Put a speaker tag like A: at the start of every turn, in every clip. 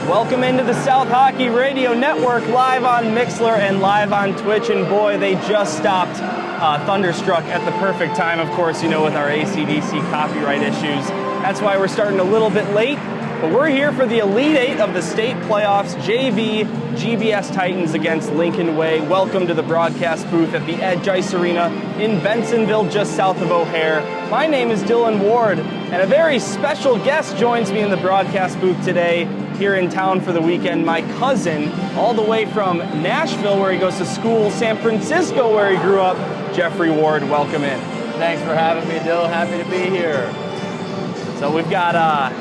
A: Welcome into the South Hockey Radio Network, live on Mixlr and live on Twitch. And boy, they just stopped Thunderstruck at the perfect time, of course, you know, with our AC/DC copyright issues. That's why we're starting a little bit late. But we're here for the Elite Eight of the state playoffs, JV GBS Titans against Lincoln Way. Welcome to the broadcast booth at the Edge Ice Arena in Bensonville, just south of O'Hare. My name is Dylan Ward, and a very special guest joins me in the broadcast booth today here in town for the weekend. My cousin, all the way from Nashville, where he goes to school, San Francisco, where he grew up, Jeffrey Ward. Welcome in.
B: Thanks for having me, Dylan. Happy to be here.
A: So we've got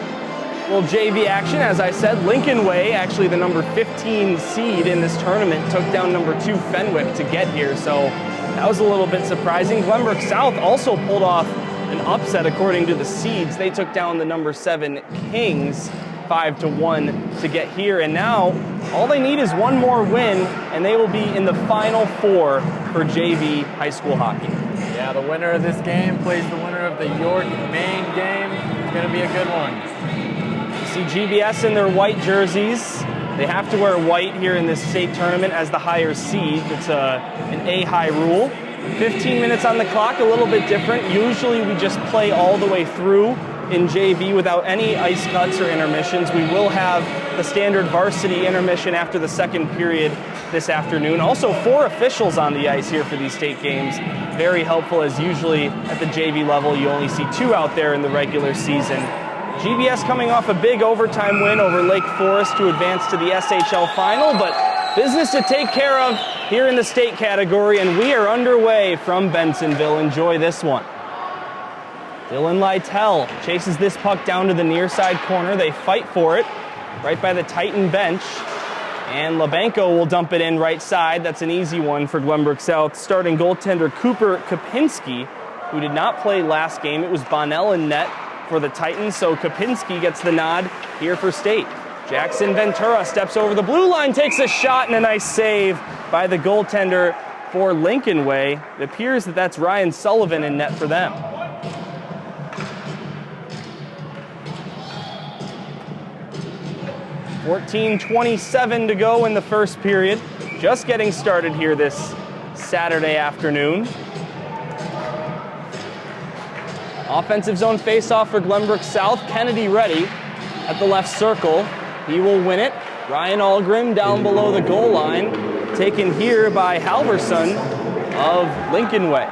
A: little JV action, as I said. Lincoln Way, actually the number 15 seed in this tournament, took down number 2 Fenwick to get here, so that was a little bit surprising. Glenbrook South also pulled off an upset according to the seeds. They took down the number 7 Kings 5-1 to get here, and now all they need is one more win, and they will be in the Final Four for JV high school hockey.
B: Yeah, the winner of this game plays the winner of the York main game. It's going to be a good one.
A: See GBS in their white jerseys. They have to wear white here in this state tournament as the higher seed. It's an AHAI rule. 15 minutes on the clock, a little bit different. Usually we just play all the way through in JV without any ice cuts or intermissions. We will have the standard varsity intermission after the second period this afternoon. Also 4 officials on the ice here for these state games. Very helpful, as usually at the JV level you only see 2 out there in the regular season. GBS coming off a big overtime win over Lake Forest to advance to the SHL final, but business to take care of here in the state category, and we are underway from Bensonville. Enjoy this one. Dylan Lytell chases this puck down to the near side corner. They fight for it right by the Titan bench, and Labanco will dump it in right side. That's an easy one for Glenbrook South. Starting goaltender Cooper Kopinski, who did not play last game. It was Bonnell in net for the Titans, so Kopinski gets the nod here for state. Jackson Ventura steps over the blue line, takes a shot, and a nice save by the goaltender for Lincoln Way. It appears that that's Ryan Sullivan in net for them. .27 to go in the first period. Just getting started here this Saturday afternoon. Offensive zone face-off for Glenbrook South. Kennedy ready at the left circle. He will win it. Ryan Algrim down below the goal line. Taken here by Halverson of Lincoln Way.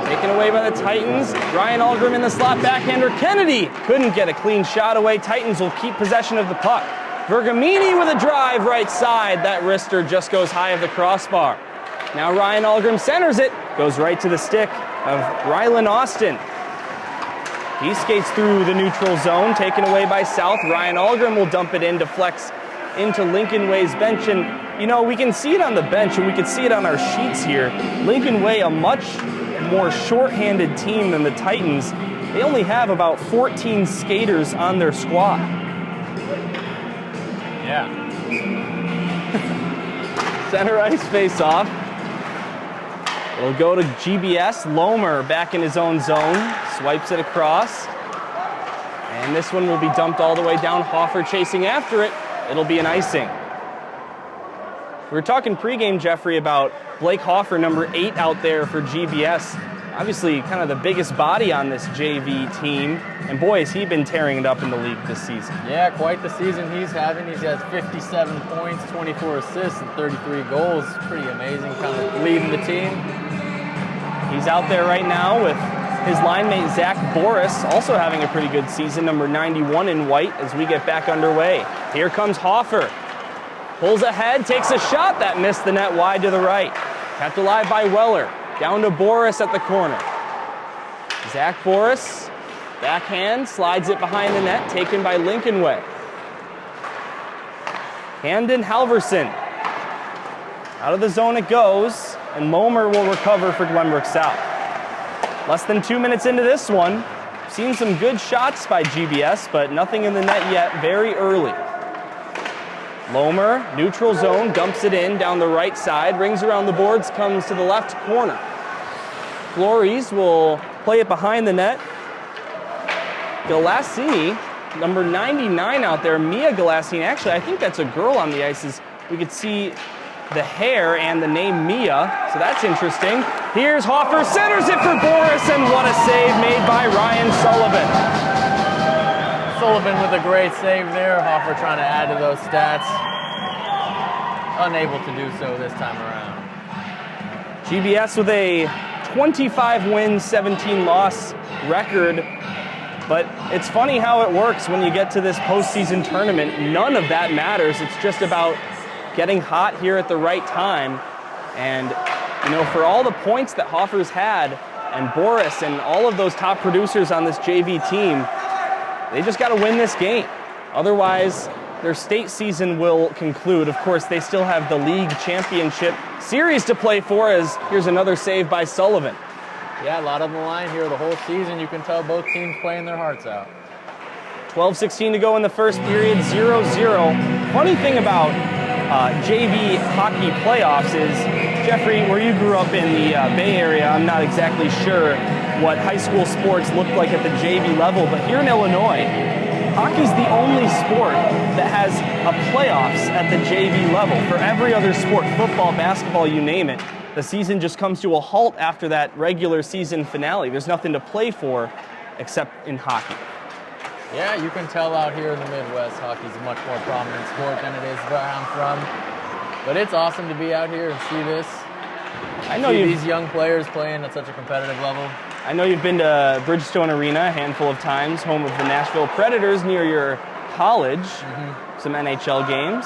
A: Taken away by the Titans. Ryan Algrim in the slot, backhander. Kennedy couldn't get a clean shot away. Titans will keep possession of the puck. Vergamini with a drive right side. That wrister just goes high of the crossbar. Now Ryan Algrim centers it. Goes right to the stick of Rylan Austin. He skates through the neutral zone, taken away by South. Ryan Algrim will dump it in to flex into Lincoln Way's bench. And, you know, we can see it on the bench, and we can see it on our sheets here. Lincoln Way, a much more short-handed team than the Titans. They only have about 14 skaters on their squad.
B: Yeah.
A: Center ice face-off. It'll go to GBS. Lomer back in his own zone. Swipes it across. And this one will be dumped all the way down. Hoffer chasing after it. It'll be an icing. We were talking pregame, Jeffrey, about Blake Hoffer, number 8 out there for GBS. Obviously kind of the biggest body on this JV team. And boy, has he been tearing it up in the league this season.
B: Yeah, quite the season he's having. He's has 57 points, 24 assists, and 33 goals. Pretty amazing, kind of leading the team. He's out there right now with his line mate Zach Boris, also having a pretty good season, number 91 in white, as we get back underway. Here comes Hoffer. Pulls ahead, takes a shot. That missed the net wide to the right. Kept alive by Weller. Down to Boris at the corner. Zach Boris, backhand, slides it behind the net, taken by Lincoln Way. Hamden Halverson. Out of the zone it goes, and Lomer will recover for Glenbrook South. Less than 2 minutes into this one. Seen some good shots by GBS, but nothing in the net yet, very early. Lomer, neutral zone, dumps it in down the right side, rings around the boards, comes to the left corner. Flores will play it behind the net. Galassini
A: number 99 out there, Mia Galassine. Actually, I think that's a girl on the ices. We could see the hair and the name Mia, so that's interesting. Here's Hoffer, centers it for Boris, and what a save made by Ryan Sullivan.
B: Sullivan with a great save there. Hoffer trying to add to those stats. Unable to do so this time around.
A: GBS with a 25 win, 17 loss record. But it's funny how it works when you get to this postseason tournament. None of that matters. It's just about getting hot here at the right time. And, you know, for all the points that Hoffer's had, and Boris and all of those top producers on this JV team, they just got to win this game. Otherwise, their state season will conclude. Of course, they still have the league championship series to play for, as here's another save by Sullivan.
B: Yeah, a lot on the line here the whole season. You can tell both teams playing their hearts out.
A: 12:16 to go in the first period, 0-0. Funny thing about JV hockey playoffs is, Jeffrey, where you grew up in the Bay Area, I'm not exactly sure what high school sports looked like at the JV level, but here in Illinois, hockey's the only sport that has a playoffs at the JV level. For every other sport, football, basketball, you name it, the season just comes to a halt after that regular season finale. There's nothing to play for except in hockey.
B: Yeah, you can tell out here in the Midwest, hockey's a much more prominent sport than it is where I'm from. But it's awesome to be out here and see this.
A: I know
B: these young players playing at such a competitive level.
A: I know you've been to Bridgestone Arena a handful of times, home of the Nashville Predators near your college, some NHL games.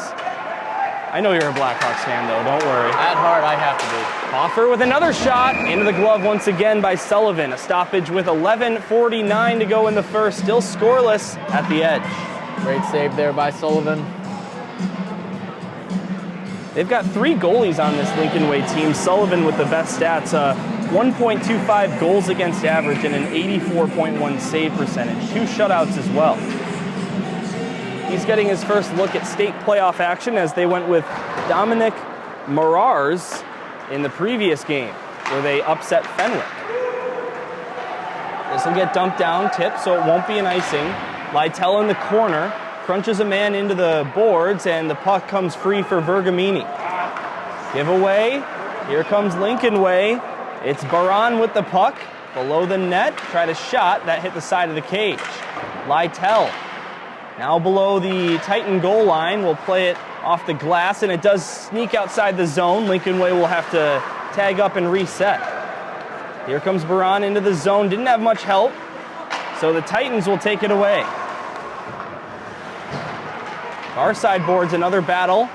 A: I know you're a Blackhawks fan, though, don't worry.
B: At heart, I have to be.
A: Hoffer with another shot, into the glove once again by Sullivan. A stoppage with 11:49 to go in the first, still scoreless at the edge.
B: Great save there by Sullivan.
A: They've got 3 goalies on this Lincoln Way team. Sullivan with the best stats, 1.25 goals against average and an 84.1 save percentage. 2 shutouts as well. He's getting his first look at state playoff action as they went with Dominic Morars in the previous game, where they upset Fenwick. This will get dumped down, tipped, so it won't be an icing. Lytle in the corner, crunches a man into the boards, and the puck comes free for Vergamini. Giveaway, here comes Lincoln Way. It's Baran with the puck, below the net, tried a shot, that hit the side of the cage. Lytle, now below the Titan goal line, will play it off the glass, and it does sneak outside the zone. Lincoln Way will have to tag up and reset. Here comes Baran into the zone, didn't have much help, so the Titans will take it away. Our side boards, another battle.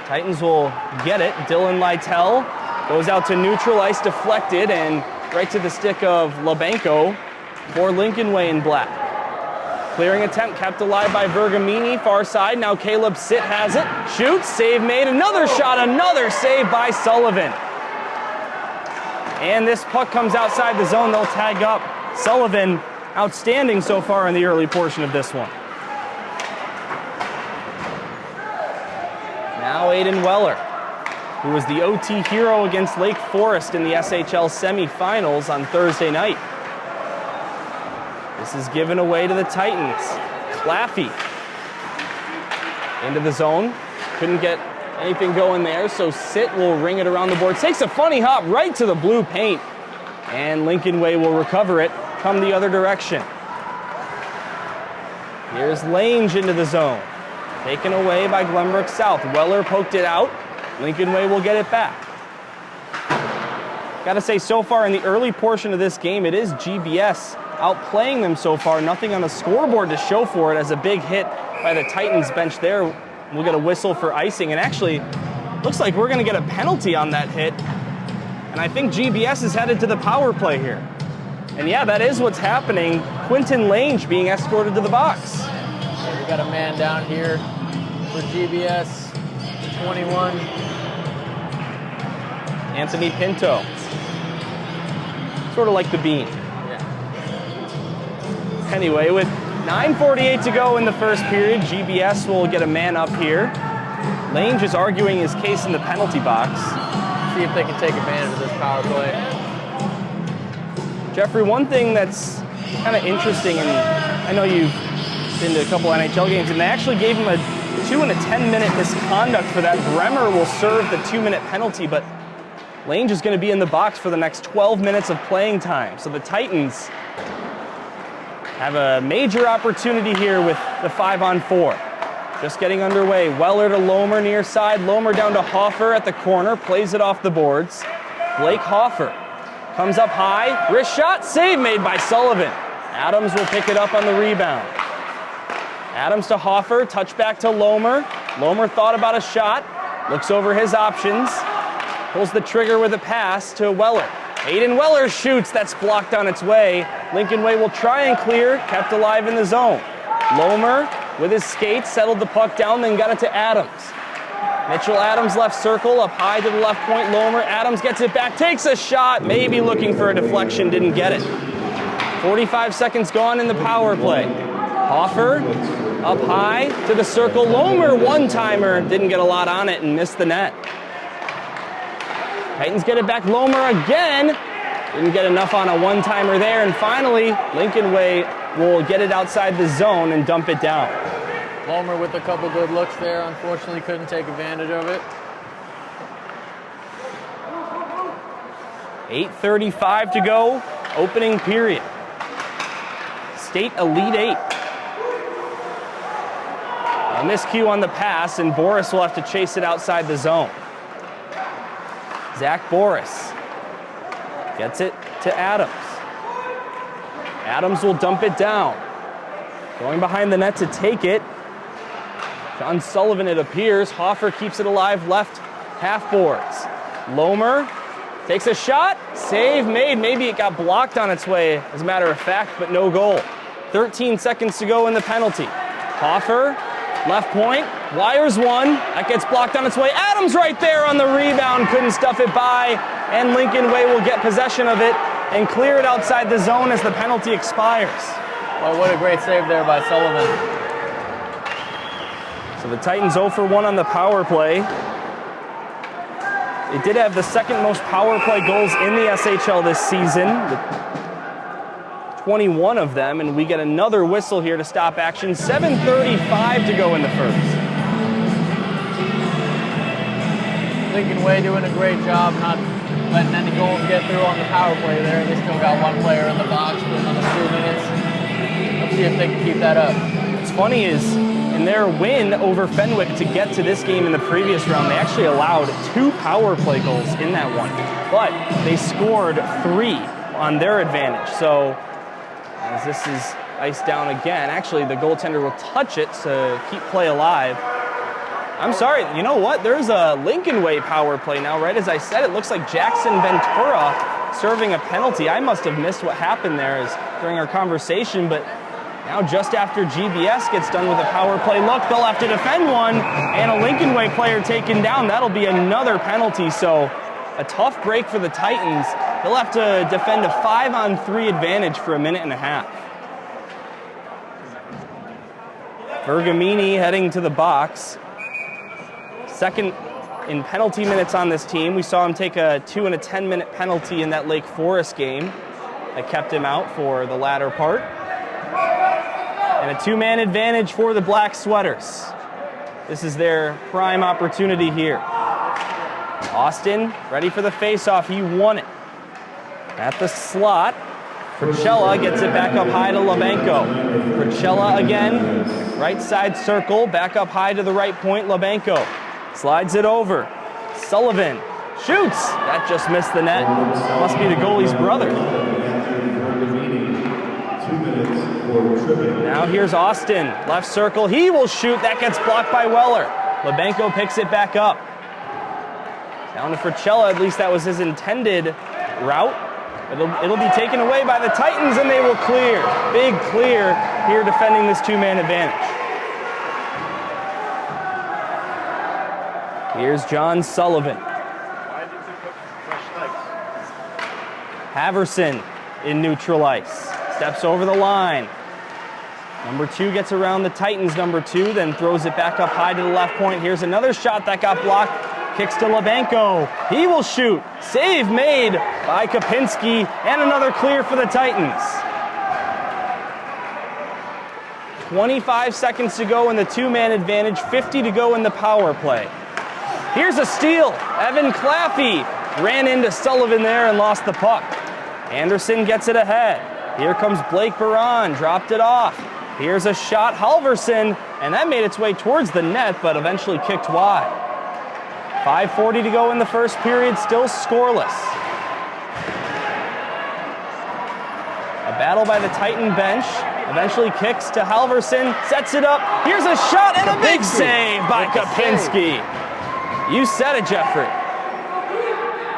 A: Titans will get it. Dylan Lytle goes out to neutral, ice deflected, and right to the stick of Labenko for Lincoln Way in black. Clearing attempt kept alive by Vergamini, far side. Now Caleb Sitt has it. Shoots, save made, another shot, another save by Sullivan. And this puck comes outside the zone, they'll tag up. Sullivan, outstanding so far in the early portion of this one. Now Aiden Weller, who was the OT hero against Lake Forest in the SHL semifinals on Thursday night. This is given away to the Titans. Claffey into the zone. Couldn't get anything going there, so Sitt will ring it around the board. Takes a funny hop right to the blue paint, and Lincoln Way will recover it, come the other direction. Here's Lange into the zone. Taken away by Glenbrook South. Weller poked it out. Lincoln Way will get it back. Got to say, so far in the early portion of this game, it is GBS outplaying them so far. Nothing on the scoreboard to show for it, as a big hit by the Titans bench there. We'll get a whistle for icing, and actually, looks like we're going to get a penalty on that hit. And I think GBS is headed to the power play here. And yeah, that is what's happening. Quinton Lange being escorted to the box.
B: Yeah, we got a man down here for GBS, 21.
A: Anthony Pinto. Sort of like the Bean.
B: Yeah.
A: Anyway, with 9:48 to go in the first period, GBS will get a man up here. Lange is arguing his case in the penalty box.
B: See if they can take advantage of this power play.
A: Jeffrey, one thing that's kind of interesting, and I know you've been to a couple NHL games, and they actually gave him a 2 and a 10-minute misconduct for that. Bremer will serve the 2-minute penalty, but Lange is going to be in the box for the next 12 minutes of playing time. So the Titans have a major opportunity here with the 5-on-4. Just getting underway. Weller to Lohmer near side. Lohmer down to Hofer at the corner. Plays it off the boards. Blake Hofer comes up high. Wrist shot. Save made by Sullivan. Adams will pick it up on the rebound. Adams to Hofer. Touchback to Lohmer. Lohmer thought about a shot. Looks over his options. Pulls the trigger with a pass to Weller. Aiden Weller shoots. That's blocked on its way. Lincoln Way will try and clear. Kept alive in the zone. Lohmer with his skates settled the puck down, then got it to Adams. Mitchell Adams left circle, up high to the left point. Lohmer. Adams gets it back, takes a shot. Maybe looking for a deflection, didn't get it. 45 seconds gone in the power play. Hofer up high to the circle. Lohmer, one-timer. Didn't get a lot on it and missed the net. Titans get it back. Lohmer again. Didn't get enough on a one-timer there. And finally, Lincoln Way will get it outside the zone and dump it down.
B: Lohmer with a couple good looks there. Unfortunately, couldn't take advantage of it.
A: 8:35 to go. Opening period. State Elite 8. A miscue on the pass, and Boris will have to chase it outside the zone. Zach Boris gets it to Adams. Adams will dump it down. Going behind the net to take it. John Sullivan, it appears. Hofer keeps it alive, left half boards. Lohmer takes a shot. Save made. Maybe it got blocked on its way, as a matter of fact, but no goal. 13 seconds to go in the penalty. Hofer, left point, wires one. That gets blocked on its way. Adams right there on the rebound. Couldn't stuff it by, and Lincoln Way will get possession of it and clear it outside the zone as the penalty expires.
B: Well, what a great save there by Sullivan.
A: So the Titans 0 for 1 on the power play. They did have the second most power play goals in the SHL this season, 21 of them, and we get another whistle here to stop action. 7:35 to go in the first.
B: Lincoln Way doing a great job not letting any goals get through on the power play there. They still got one player in the box for another 2 minutes. Let's see if they can keep that up.
A: What's funny is, in their win over Fenwick to get to this game in the previous round, they actually allowed 2 power play goals in that one. But they scored 3 on their advantage. So, as this is iced down again, actually the goaltender will touch it to keep play alive. I'm sorry, you know what? There's a Lincoln Way power play now, right as I said. It looks like Jackson Ventura serving a penalty. I must have missed what happened there during our conversation, but now just after GBS gets done with a power play look, they'll have to defend one, and a Lincoln Way player taken down. That'll be another penalty, so a tough break for the Titans. They'll have to defend a 5-on-3 advantage for a minute and a half. Bergamini heading to the box. Second in penalty minutes on this team. We saw him take a 2 and a 10-minute penalty in that Lake Forest game that kept him out for the latter part. And a 2-man advantage for the Black Sweaters. This is their prime opportunity here. Austin ready for the face-off. He won it. At the slot, Fricella gets it back up high to Labenko. Fricella again, right side circle, back up high to the right point, Labenko. Slides it over. Sullivan shoots. That just missed the net. Must be the goalie's brother. Now here's Austin, left circle. He will shoot. That gets blocked by Weller. Labenko picks it back up. Down to Fricella. At least that was his intended route. It'll be taken away by the Titans, and they will clear. Big clear here defending this 2-man advantage. Here's John Sullivan. Haverson in neutral ice. Steps over the line. Number 2 gets around the Titans' number 2, then throws it back up high to the left point. Here's another shot that got blocked. Kicks to Labenko. He will shoot. Save made by Kopinski, and another clear for the Titans. 25 seconds to go in the two-man advantage, 50 to go in the power play. Here's a steal. Evan Claffey ran into Sullivan there and lost the puck. Anderson gets it ahead. Here comes Blake Baran, dropped it off. Here's a shot, Halverson, and that made its way towards the net, but eventually kicked wide. 5:40 to go in the first period, still scoreless. A battle by the Titan bench, eventually kicks to Halverson, sets it up. Here's a shot and a big save by Kapinski. You said it, Jeffrey.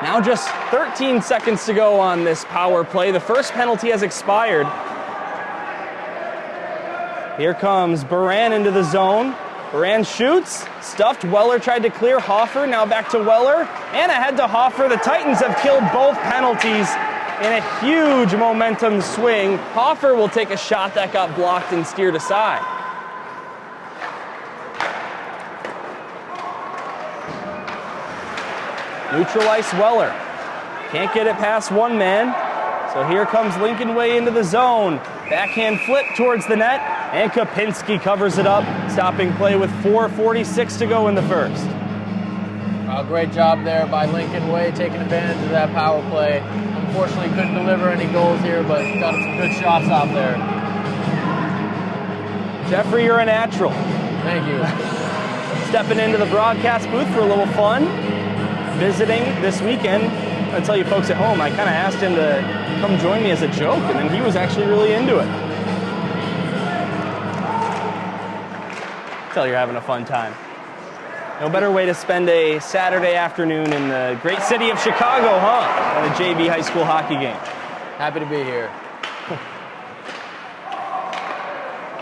A: Now just 13 seconds to go on this power play. The first penalty has expired. Here comes Baran into the zone. Baran shoots, stuffed. Weller tried to clear Hoffer, now back to Weller, and ahead to Hoffer. The Titans have killed both penalties in a huge momentum swing. Hoffer will take a shot that got blocked and steered aside. Neutral ice Weller. Can't get it past one man. So here comes Lincoln Way into the zone. Backhand flip towards the net, and Kapinski covers it up, stopping play with 4:46 to go in the first.
B: Great job there by Lincoln Way, taking advantage of that power play. Unfortunately, couldn't deliver any goals here, but got some good shots out there.
A: Jeffrey, you're a natural.
B: Thank you.
A: Stepping into the broadcast booth for a little fun. Visiting this weekend. I tell you folks at home, I kind of asked him to come join me as a joke, and then he was actually really into it. Tell you're having a fun time. No better way to spend a Saturday afternoon in the great city of Chicago, huh? At a JV high school hockey game.
B: Happy to be here.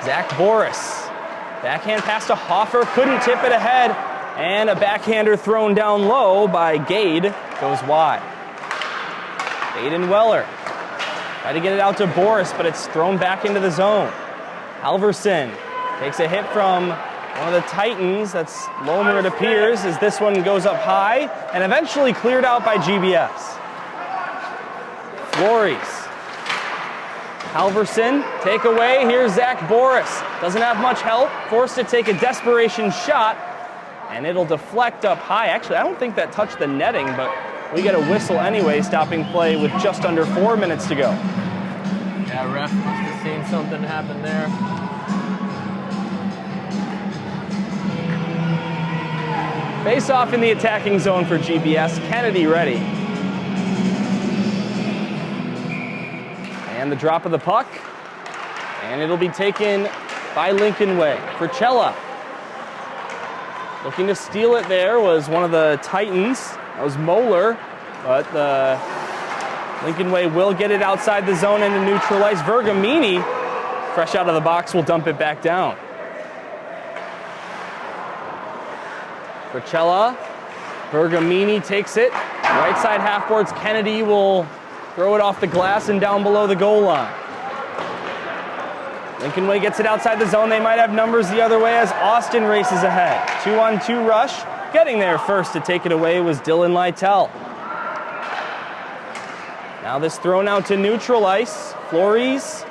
A: Zach Boris. Backhand pass to Hoffer, couldn't tip it ahead. And a backhander thrown down low by Gade goes wide. Aiden Weller tried to get it out to Boris, but it's thrown back into the zone. Halverson takes a hit from one of the Titans. That's Lomer, it appears, as this one goes up high and eventually cleared out by GBS. Flores. Halverson, take away. Here's Zach Boris. Doesn't have much help. Forced to take a desperation shot. And it'll deflect up high. Actually, I don't think that touched the netting, but we get a whistle anyway, stopping play with just under 4 minutes to go.
B: Yeah, ref must have seen something happen there.
A: Face off in the attacking zone for GBS. Kennedy ready. And the drop of the puck. And it'll be taken by Lincoln Way. Fricella. Looking to steal it there was one of the Titans. That was Moeller, but the Lincoln Way will get it outside the zone into neutral ice. Vergamini, fresh out of the box, will dump it back down. Fricella, Vergamini takes it. Right side half boards, Kennedy will throw it off the glass and down below the goal line. Lincoln Way gets it outside the zone. They might have numbers the other way as Austin races ahead. 2-on-2 rush. Getting there first to take it away was Dylan Lytell. Now this thrown out to neutral ice. Flores.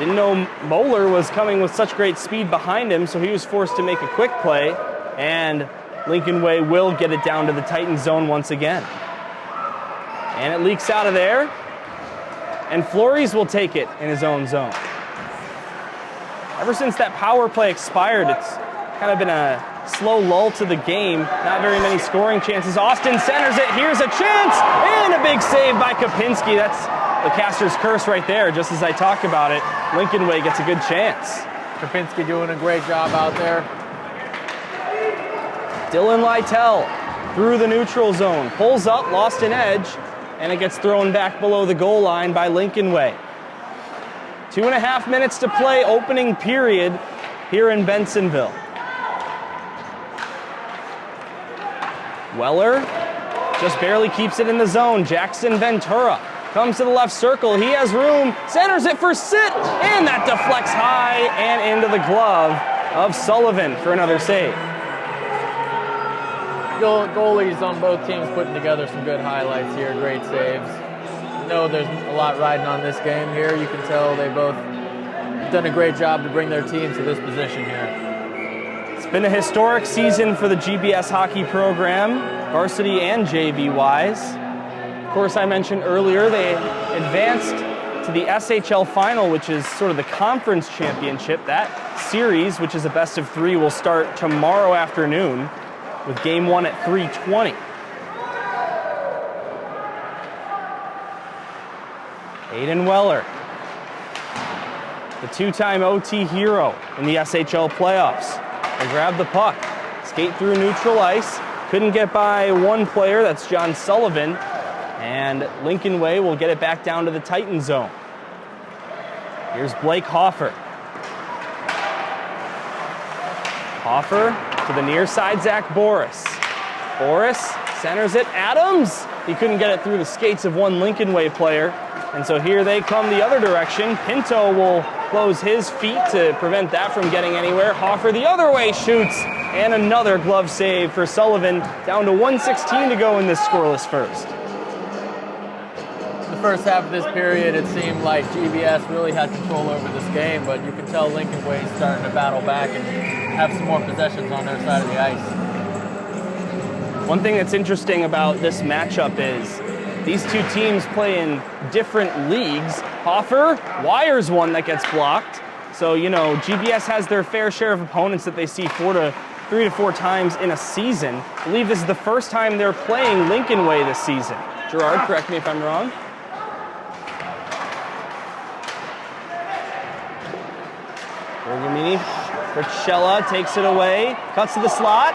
A: Didn't know Moeller was coming with such great speed behind him, so he was forced to make a quick play. And Lincoln Way will get it down to the Titan zone once again. And it leaks out of there. And Flores will take it in his own zone. Ever since that power play expired, it's kind of been a slow lull to the game. Not very many scoring chances. Austin centers it. Here's a chance. And a big save by Kapinski. That's the caster's curse right there. Just as I talk about it, Lincoln Way gets a good chance.
B: Kapinski doing a great job out there.
A: Dylan Lytell through the neutral zone. Pulls up, lost an edge, and it gets thrown back below the goal line by Lincoln Way. 2.5 minutes to play, opening period here in Bensonville. Weller just barely keeps it in the zone. Jackson Ventura comes to the left circle. He has room, centers it for Sit, and that deflects high and into the glove of Sullivan for another save.
B: Goalies on both teams putting together some good highlights here, great saves. You know there's a lot riding on this game here. You can tell they both done a great job to bring their team to this position here.
A: It's been a historic season for the GBS hockey program, varsity and JV-wise. Of course, I mentioned earlier they advanced to the SHL final, which is sort of the conference championship. That series, which is a best of 3, will start tomorrow afternoon with game 1 at 3:20. Aiden Weller, the 2-time OT hero in the SHL playoffs. They grab the puck, skate through neutral ice, couldn't get by one player, that's John Sullivan, and Lincoln Way will get it back down to the Titan zone. Here's Blake Hoffer. Hoffer to the near side, Zach Boris. Boris centers it, Adams! He couldn't get it through the skates of one Lincoln Way player. And so here they come the other direction. Pinto will close his feet to prevent that from getting anywhere. Hoffer the other way shoots, and another glove save for Sullivan. Down to 1:16 to go in this scoreless first.
B: The first half of this period, it seemed like GBS really had control over this game, but you can tell Lincoln Way is starting to battle back and have some more possessions on their side of the ice.
A: One thing that's interesting about this matchup is these two teams play in different leagues. Hoffer wires one that gets blocked. So, you know, GBS has their fair share of opponents that they see 3 to 4 times in a season. I believe this is the first time they're playing Lincoln Way this season. Gerard, correct me if I'm wrong. Bergamini, Richella takes it away, cuts to the slot,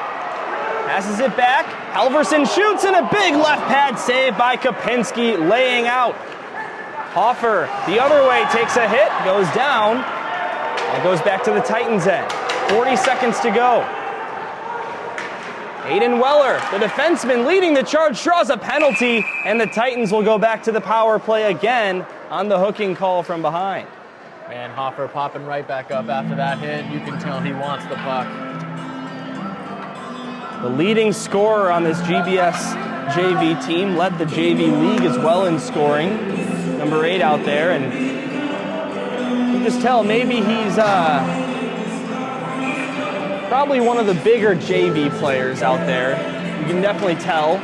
A: passes it back. Halverson shoots, and a big left pad save by Kopinski, laying out. Hoffer the other way, takes a hit, goes down, and goes back to the Titans' end. 40 seconds to go. Aiden Weller, the defenseman leading the charge, draws a penalty, and the Titans will go back to the power play again on the hooking call from behind.
B: Man, Hoffer popping right back up after that hit. You can tell he wants the puck.
A: The leading scorer on this GBS JV team, led the JV league as well in scoring. Number 8 out there, and you can just tell maybe he's probably one of the bigger JV players out there. You can definitely tell.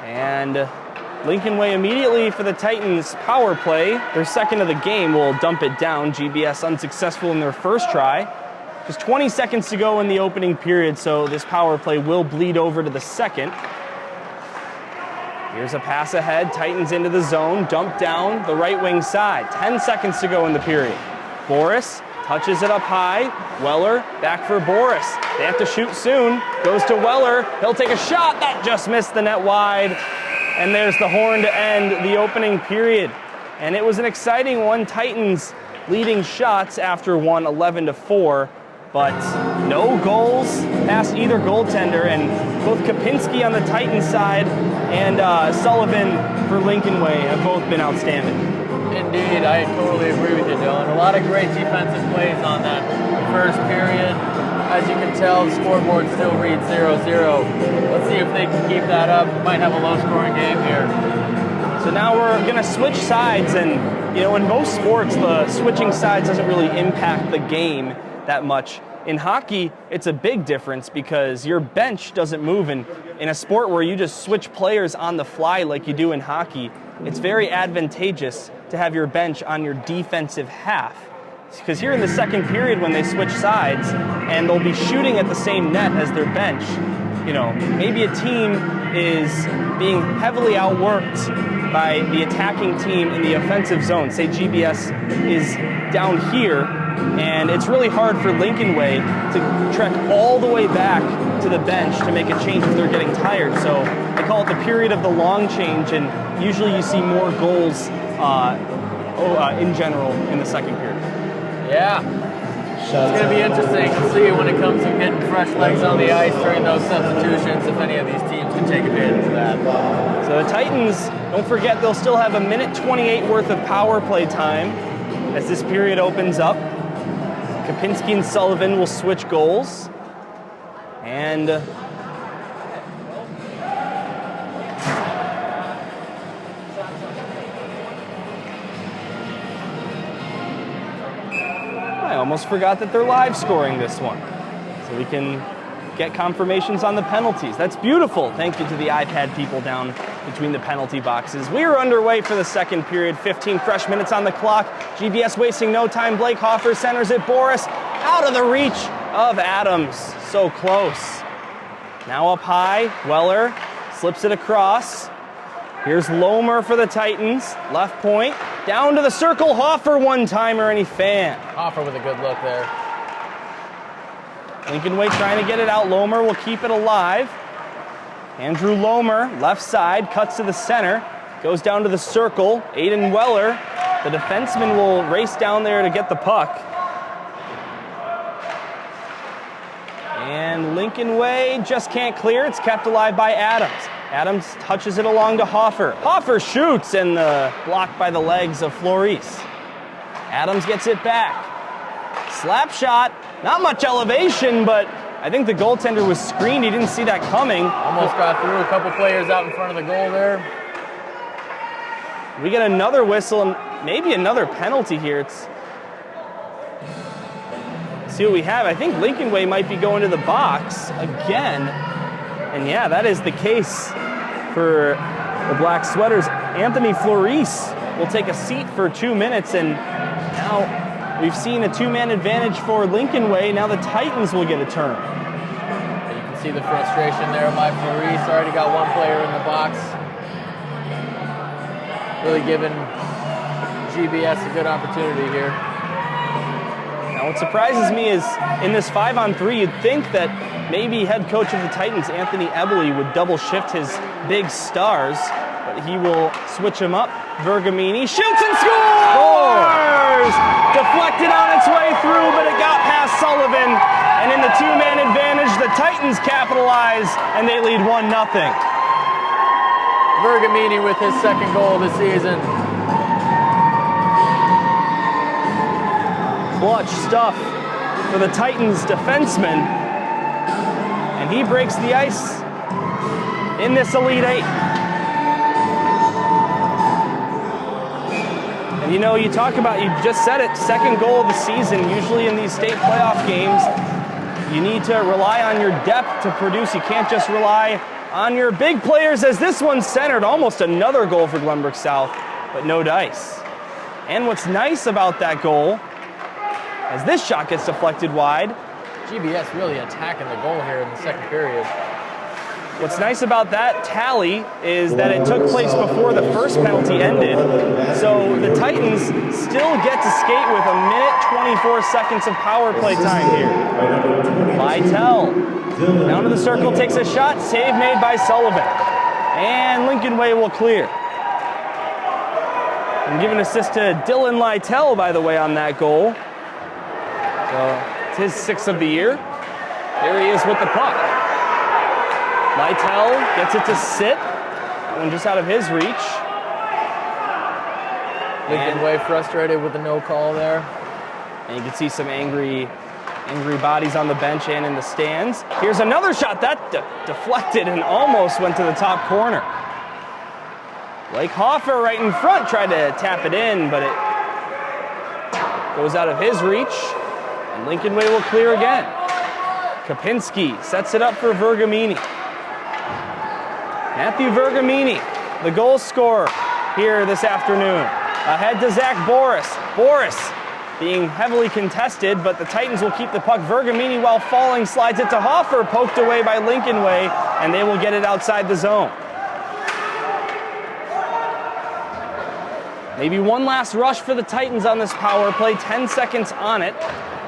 A: And Lincoln Way immediately for the Titans power play. Their second of the game will dump it down. GBS unsuccessful in their first try. Just 20 seconds to go in the opening period, so this power play will bleed over to the second. Here's a pass ahead, Titans into the zone, dump down the right wing side. 10 seconds to go in the period. Boris touches it up high. Weller back for Boris. They have to shoot soon. Goes to Weller. He'll take a shot. That just missed the net wide. And there's the horn to end the opening period. And it was an exciting one. Titans leading shots after one 11-4. But no goals past either goaltender, and both Kopinski on the Titans side and Sullivan for Lincoln Way have both been outstanding.
B: Indeed, I totally agree with you, Dylan. A lot of great defensive plays on that first period. As you can tell, the scoreboard still reads 0-0. Let's see if they can keep that up. Might have a low-scoring game here.
A: So now we're going to switch sides, and you know, in most sports, the switching sides doesn't really impact the game that much. In hockey, it's a big difference because your bench doesn't move. In a sport where you just switch players on the fly like you do in hockey, it's very advantageous to have your bench on your defensive half. Because here in the second period when they switch sides and they'll be shooting at the same net as their bench, you know, maybe a team is being heavily outworked by the attacking team in the offensive zone. Say GBS is down here, and it's really hard for Lincoln Way to trek all the way back to the bench to make a change if they're getting tired. So they call it the period of the long change, and usually you see more goals in general in the second period.
B: Yeah. It's going to be interesting to see when it comes to getting fresh legs on the ice during those substitutions, if any of these teams can take advantage of that.
A: So the Titans, don't forget, they'll still have 1:28 worth of power play time as this period opens up. Kopinski and Sullivan will switch goals. And I almost forgot that they're live scoring this one. So we can get confirmations on the penalties. That's beautiful. Thank you to the iPad people down between the penalty boxes. We are underway for the second period. 15 fresh minutes on the clock. GBS wasting no time. Blake Hoffer centers it. Boris out of the reach of Adams. So close. Now up high. Weller slips it across. Here's Lomer for the Titans. Left point. Down to the circle. Hoffer one-timer, and he fan.
B: Hoffer with a good look there.
A: Lincoln Way trying to get it out. Lomer will keep it alive. Andrew Lomer, left side, cuts to the center. Goes down to the circle. Aiden Weller, the defenseman, will race down there to get the puck. And Lincoln Way just can't clear. It's kept alive by Adams. Adams touches it along to Hoffer. Hoffer shoots, and blocked by the legs of Floris. Adams gets it back. Slap shot. Not much elevation, but I think the goaltender was screened. He didn't see that coming.
B: Almost got through. A couple players out in front of the goal there.
A: We get another whistle and maybe another penalty here. See what we have. I think Lincoln Way might be going to the box again. And yeah, that is the case for the Black Sweaters. Anthony Floris will take a seat for 2 minutes, and now we've seen a two-man advantage for Lincoln Way. Now the Titans will get a turn.
B: You can see the frustration there by Floris. Already got one player in the box. Really giving GBS a good opportunity here.
A: Now what surprises me is in this 5-on-3, you'd think that maybe head coach of the Titans, Anthony Eberle, would double shift his big stars, but he will switch them up. Vergamini shoots and scores! Deflected on its way through, but it got past Sullivan. And in the two-man advantage, the Titans capitalize, and they lead 1-0.
B: Vergamini with his second goal of the season.
A: Clutch stuff for the Titans defenseman. And he breaks the ice in this Elite Eight. And you know, you talk about, you just said it, second goal of the season. Usually in these state playoff games, you need to rely on your depth to produce. You can't just rely on your big players, as this one's centered. Almost another goal for Glenbrook South, but no dice. And what's nice about that goal, as this shot gets deflected wide,
B: GBS really attacking the goal here in the second period.
A: what's nice about that tally is that it took place before the first penalty ended. So the Titans still get to skate with 1:24 of power play time here. Lytle down to the circle, takes a shot, save made by Sullivan. And Lincoln Way will clear. And give an assist to Dylan Lytle, by the way, on that goal. So it's his 6th of the year. There he is with the puck. Lytle gets it to sit. That one just out of his reach.
B: Lincoln Way frustrated with the no call there.
A: And you can see some angry bodies on the bench and in the stands. Here's another shot that deflected and almost went to the top corner. Blake Hoffer right in front tried to tap it in, but it goes out of his reach. And Lincoln Way will clear again. Kapinski sets it up for Vergamini. Matthew Vergamini, the goal scorer here this afternoon. Ahead to Zach Boris. Boris being heavily contested, but the Titans will keep the puck. Vergamini, while falling, slides it to Hoffer, poked away by Lincoln Way, and they will get it outside the zone. Maybe one last rush for the Titans on this power play. 10 seconds on it.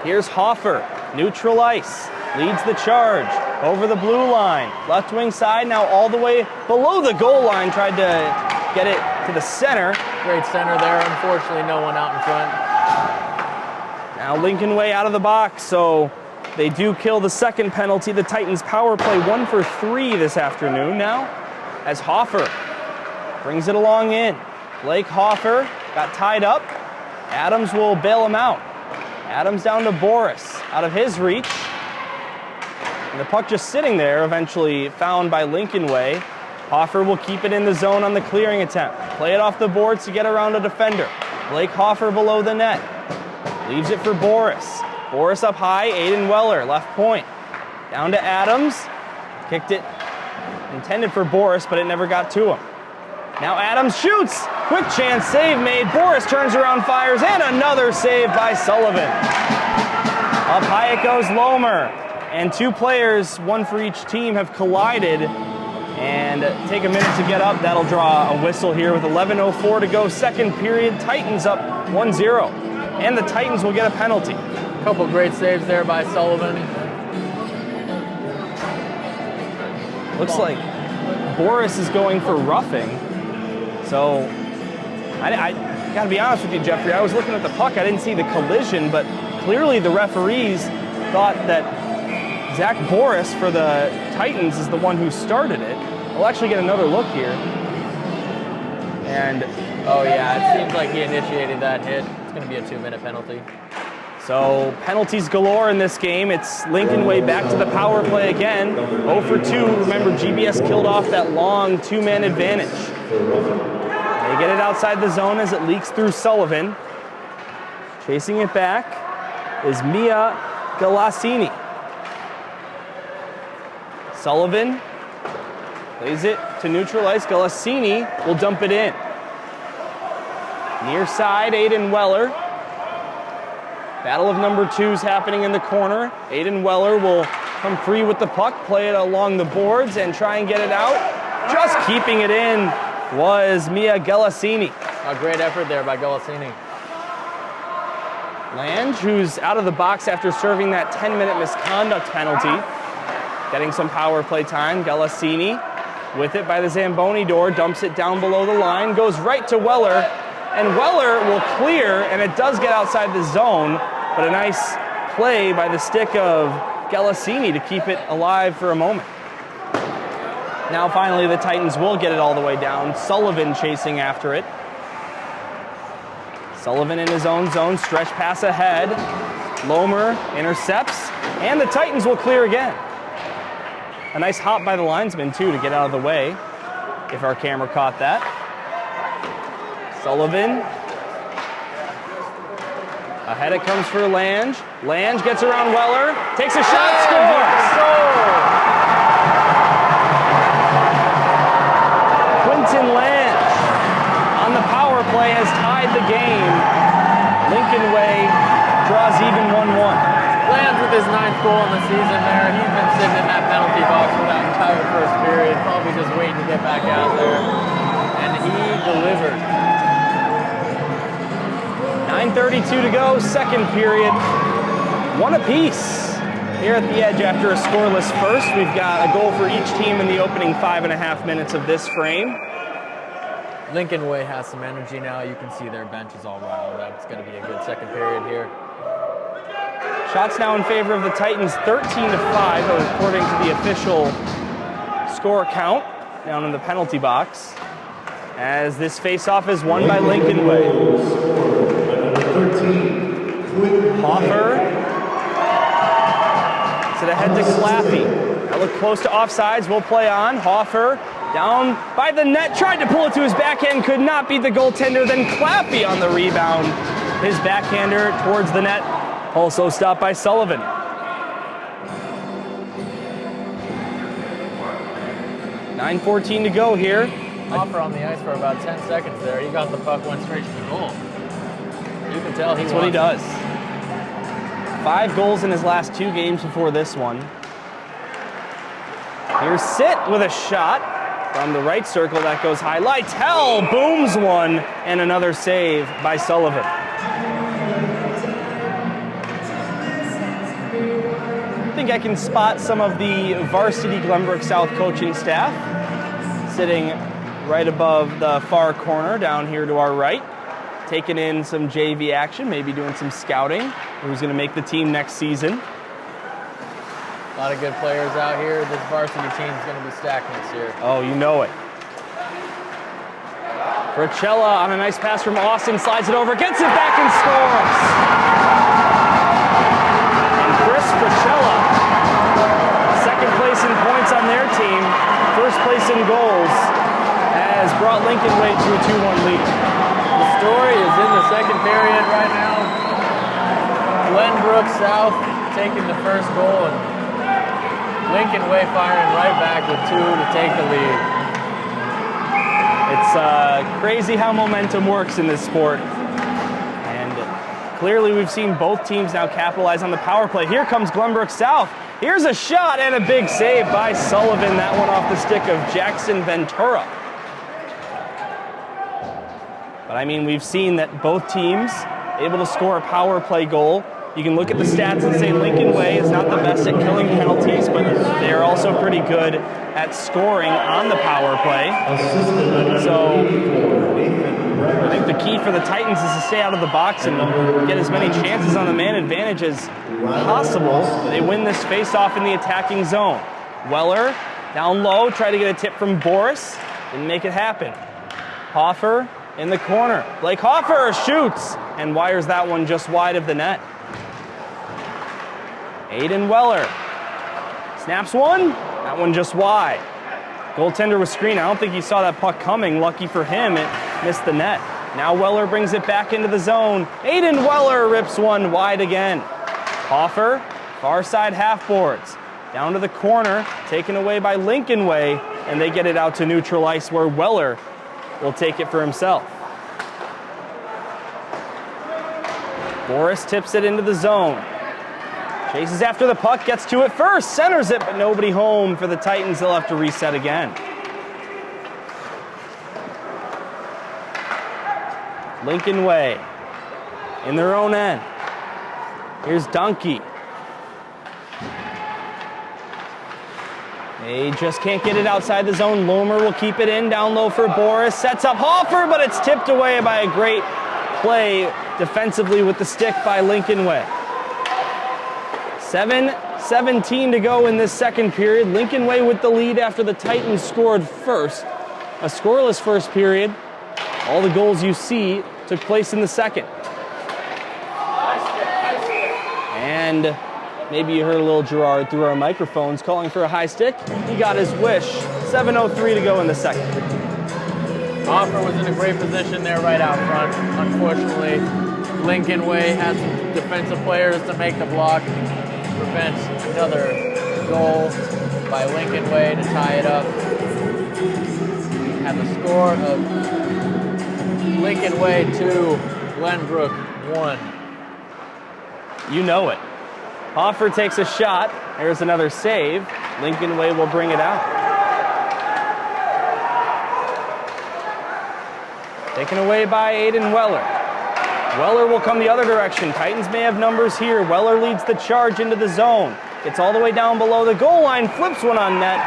A: Here's Hoffer, neutral ice, leads the charge over the blue line. Left wing side, now all the way below the goal line, tried to get it to the center.
B: Great center there. Unfortunately, no one out in front.
A: Now Lincoln Way out of the box, so they do kill the second penalty. The Titans power play 1 for 3 this afternoon now, as Hoffer brings it along in. Blake Hoffer got tied up. Adams will bail him out. Adams down to Boris, out of his reach. And the puck just sitting there, eventually found by Lincoln Way. Hoffer will keep it in the zone on the clearing attempt. Play it off the boards to get around a defender. Blake Hoffer below the net. Leaves it for Boris. Boris up high, Aiden Weller, left point. Down to Adams. Kicked it, intended for Boris, but it never got to him. Now Adams shoots. Quick chance, save made. Boris turns around, fires, and another save by Sullivan. Up high it goes Lomer. And two players, one for each team, have collided. And take a minute to get up. That'll draw a whistle here with 11:04 to go. Second period, Titans up 1-0. And the Titans will get a penalty.
B: A couple great saves there by Sullivan.
A: Looks like Boris is going for roughing. So I gotta be honest with you, Jeffrey, I was looking at the puck, I didn't see the collision, but clearly the referees thought that Zach Boris for the Titans is the one who started it. We'll actually get another look here. And
B: oh yeah, it seems like he initiated that hit. It's gonna be a 2-minute penalty.
A: so penalties galore in this game. It's Lincoln Way back to the power play again. 0 for 2. Remember, GBS killed off that long 2-man advantage. They get it outside the zone as it leaks through Sullivan. Chasing it back is Mia Galassini. Sullivan plays it to neutral ice. Galassini will dump it in. Near side, Aiden Weller. Battle of number 2's happening in the corner. Aiden Weller will come free with the puck, play it along the boards, and try and get it out. Just keeping it in was Mia Galassini.
B: A great effort there by Galassini.
A: Lange, who's out of the box after serving that 10-minute misconduct penalty, getting some power play time. Galassini with it by the Zamboni door, dumps it down below the line, goes right to Weller, and Weller will clear, and it does get outside the zone, but a nice play by the stick of Galassini to keep it alive for a moment. Now finally the Titans will get it all the way down. Sullivan chasing after it. Sullivan in his own zone, stretch pass ahead. Lomer intercepts, and the Titans will clear again. A nice hop by the linesman, too, to get out of the way, if our camera caught that. Sullivan. Ahead it comes for Lange. Lange gets around Weller, takes a shot, scores! Quinton Lange on the power play has tied the game. Lincoln Way draws even 1-1.
B: Lange with his 9th goal in the season there. He's been sitting in that penalty box for that entire first period, probably just waiting to get back out there. And he delivered.
A: 9:32 to go, second period. One apiece here at the edge after a scoreless first. We've got a goal for each team in the opening 5.5 minutes of this frame.
B: Lincoln Way has some energy now. You can see their bench is all riled up. It's going to be a good second period here.
A: Shots now in favor of the Titans, 13-5, according to the official score count down in the penalty box, as this face-off is won by Lincoln Way. Hoffer to the head to Claffey. That looked close to offsides, will play on. Hoffer down by the net, tried to pull it to his backhand, could not beat the goaltender, then Claffey on the rebound. His backhander towards the net, also stopped by Sullivan. 9:14 to go here.
B: Hoffer on the ice for about 10 seconds there. He got the puck, went straight to the goal. You can tell
A: That's what he does. 5 goals in his last 2 games before this one. Here's Sitt with a shot from the right circle that goes high. Lytle booms one, and another save by Sullivan. I think I can spot some of the varsity Glenbrook South coaching staff sitting right above the far corner down here to our right, taking in some JV action, maybe doing some scouting. Who's going to make the team next season?
B: A lot of good players out here. This varsity team is going to be stacked this year.
A: Oh, you know it. Frachella on a nice pass from Austin, slides it over, gets it back and scores. And Chris Frachella, second place in points on their team, first place in goals, has brought Lincoln Way to a 2-1 lead.
B: The story is in the second period right now. Glenbrook South taking the first goal, and Lincoln Way firing right back with 2 to take the lead.
A: It's crazy how momentum works in this sport. And clearly we've seen both teams now capitalize on the power play. Here comes Glenbrook South. Here's a shot and a big save by Sullivan. That one off the stick of Jackson Ventura. But I mean, we've seen that both teams able to score a power play goal. You can look at the stats and say Lincoln Way is not the best at killing penalties, but they're also pretty good at scoring on the power play. So I think the key for the Titans is to stay out of the box and get as many chances on the man advantage as possible. They win this face-off in the attacking zone. Weller down low, try to get a tip from Boris, didn't make it happen. Hoffer in the corner. Blake Hoffer shoots and wires that one just wide of the net. Aiden Weller snaps one, that one just wide. Goaltender was screened. I don't think he saw that puck coming. Lucky for him, it missed the net. Now Weller brings it back into the zone. Aiden Weller rips one wide again. Hoffer, far side half boards. Down to the corner, taken away by Lincoln Way, and they get it out to neutral ice where Weller will take it for himself. Boris tips it into the zone. Chases after the puck, gets to it first, centers it, but nobody home for the Titans. They'll have to reset again. Lincoln Way in their own end. Here's Donkey. They just can't get it outside the zone. Lomer will keep it in, down low for Boris. Sets up Hoffer, but it's tipped away by a great play defensively with the stick by Lincoln Way. 7:17 to go in this second period. Lincoln Way with the lead after the Titans scored first. A scoreless first period. All the goals you see took place in the second. And maybe you heard a little Gerard through our microphones calling for a high stick. He got his wish. 7:03 to go in the second.
B: Hoffer was in a great position there right out front. Unfortunately, Lincoln Way had some defensive players to make the block. Prevent another goal by Lincoln Way to tie it up. And the score of Lincoln Way 2, Glenbrook 1.
A: You know it. Hoffer takes a shot. There's another save. Lincoln Way will bring it out. Taken away by Aiden Weller. Weller will come the other direction. Titans may have numbers here. Weller leads the charge into the zone. Gets all the way down below the goal line, flips one on net,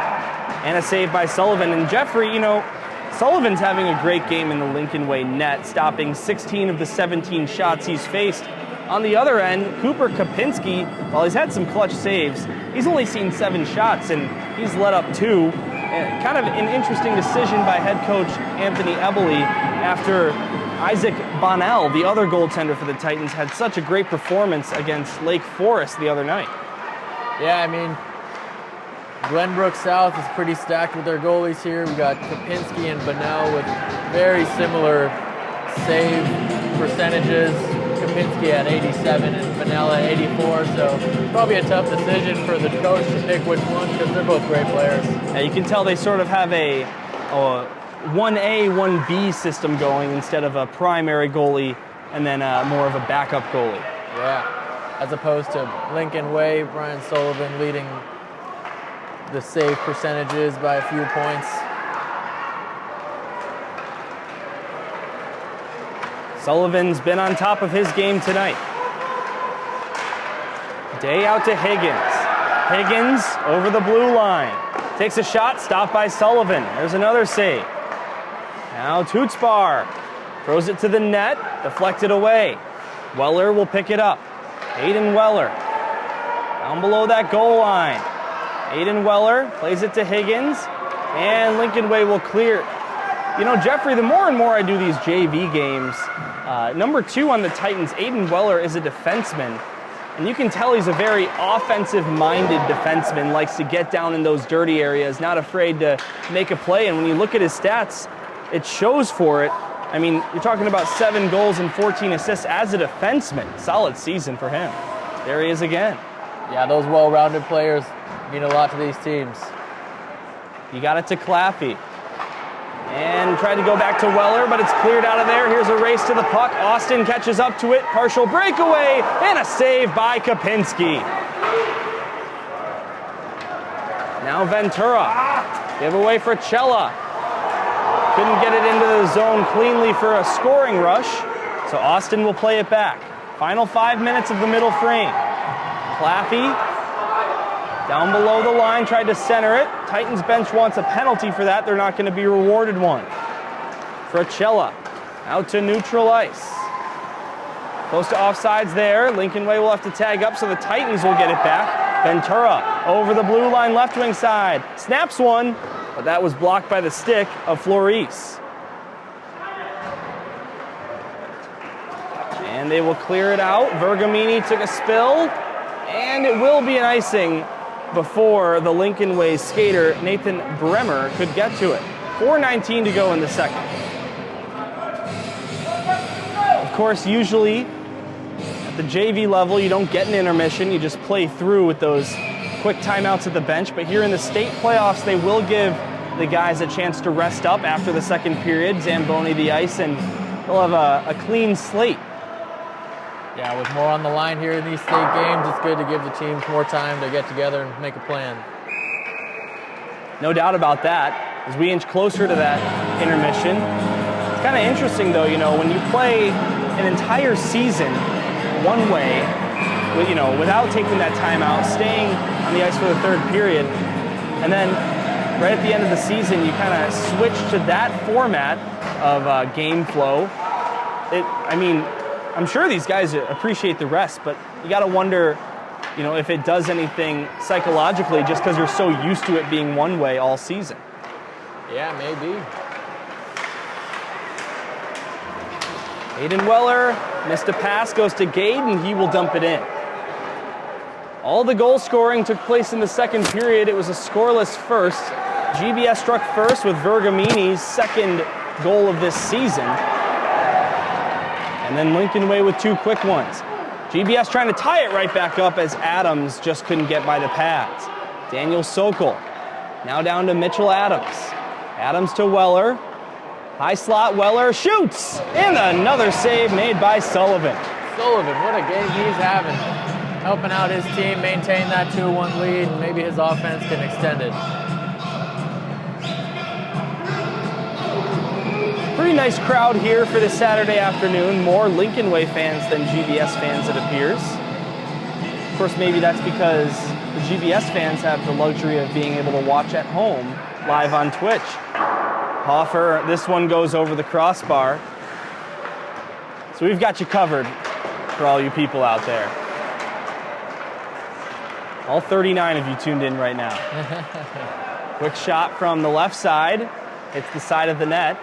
A: and a save by Sullivan. And Jeffrey, you know, Sullivan's having a great game in the Lincoln Way net, stopping 16 of the 17 shots he's faced. On the other end, Cooper Kopinski, while he's had some clutch saves, he's only seen 7 shots, and he's let up 2. Kind of an interesting decision by head coach Anthony Eberle after Isaac Bonnell, the other goaltender for the Titans, had such a great performance against Lake Forest the other night.
B: Yeah, I mean, Glenbrook South is pretty stacked with their goalies here. We got Kopinski and Bonnell with very similar save percentages. Kopinski at 87 and Bonnell at 84, so probably a tough decision for the coach to pick which one because they're both great players.
A: Yeah, you can tell they sort of have a 1A, 1B system going instead of a primary goalie and then more of a backup goalie.
B: Yeah, as opposed to Lincoln Way, Brian Sullivan leading the save percentages by a few points.
A: Sullivan's been on top of his game tonight. Day out to Higgins. Higgins over the blue line. Takes a shot, stopped by Sullivan. There's another save. Now Tootsbar throws it to the net, deflected away. Weller will pick it up. Aiden Weller down below that goal line. Aiden Weller plays it to Higgins, and Lincoln Way will clear. You know, Jeffrey, the more and more I do these JV games, number 2 on the Titans, Aiden Weller, is a defenseman. And you can tell he's a very offensive-minded defenseman, likes to get down in those dirty areas, not afraid to make a play. And when you look at his stats, it shows for it. I mean, you're talking about 7 goals and 14 assists as a defenseman. Solid season for him. There he is again.
B: Yeah, those well-rounded players mean a lot to these teams.
A: He got it to Claffey. And tried to go back to Weller, but it's cleared out of there. Here's a race to the puck. Austin catches up to it. Partial breakaway, and a save by Kopinski. Now Ventura. Giveaway for Cella. Couldn't get it into the zone cleanly for a scoring rush, so Austin will play it back. Final 5 minutes of the middle frame. Claffey down below the line, tried to center it. Titans bench wants a penalty for that. They're not going to be rewarded one. Frachella out to neutral ice. Close to offsides there. Lincoln Way will have to tag up, so the Titans will get it back. Ventura over the blue line, left wing side. Snaps one, but that was blocked by the stick of Floris. And they will clear it out. Vergamini took a spill, and it will be an icing before the Lincoln Way skater Nathan Bremer could get to it. 4:19 to go in the second. Of course, usually at the JV level, you don't get an intermission. You just play through with those quick timeouts at the bench. But here in the state playoffs, they will give the guys a chance to rest up after the second period, Zamboni the ice, and they'll have a clean slate.
B: Yeah, with more on the line here in these state games, it's good to give the teams more time to get together and make a plan.
A: No doubt about that. As we inch closer to that intermission, it's kind of interesting though, when you play an entire season one way, without taking that timeout, staying on the ice for the third period, and then right at the end of the season, you kind of switch to that format of game flow. I'm sure these guys appreciate the rest, but you got to wonder, if it does anything psychologically just because you're so used to it being one way all season.
B: Yeah, maybe.
A: Aiden Weller missed a pass, goes to Gade, and he will dump it in. All the goal scoring took place in the second period. It was a scoreless first. GBS struck first with Vergamini's second goal of this season. And then Lincoln Way with two quick ones. GBS trying to tie it right back up as Adams just couldn't get by the pads. Daniel Sokol now down to Mitchell Adams. Adams to Weller. High slot, Weller shoots! And another save made by Sullivan.
B: Sullivan, what a game he's having. Helping out his team maintain that 2-1 lead, and maybe his offense can extend it.
A: Pretty nice crowd here for this Saturday afternoon. More Lincoln Way fans than GBS fans, it appears. Of course, maybe that's because the GBS fans have the luxury of being able to watch at home live on Twitch. Hoffer, this one goes over the crossbar. So we've got you covered for all you people out there. All 39 of you tuned in right now. Quick shot from the left side. Hits the side of the net.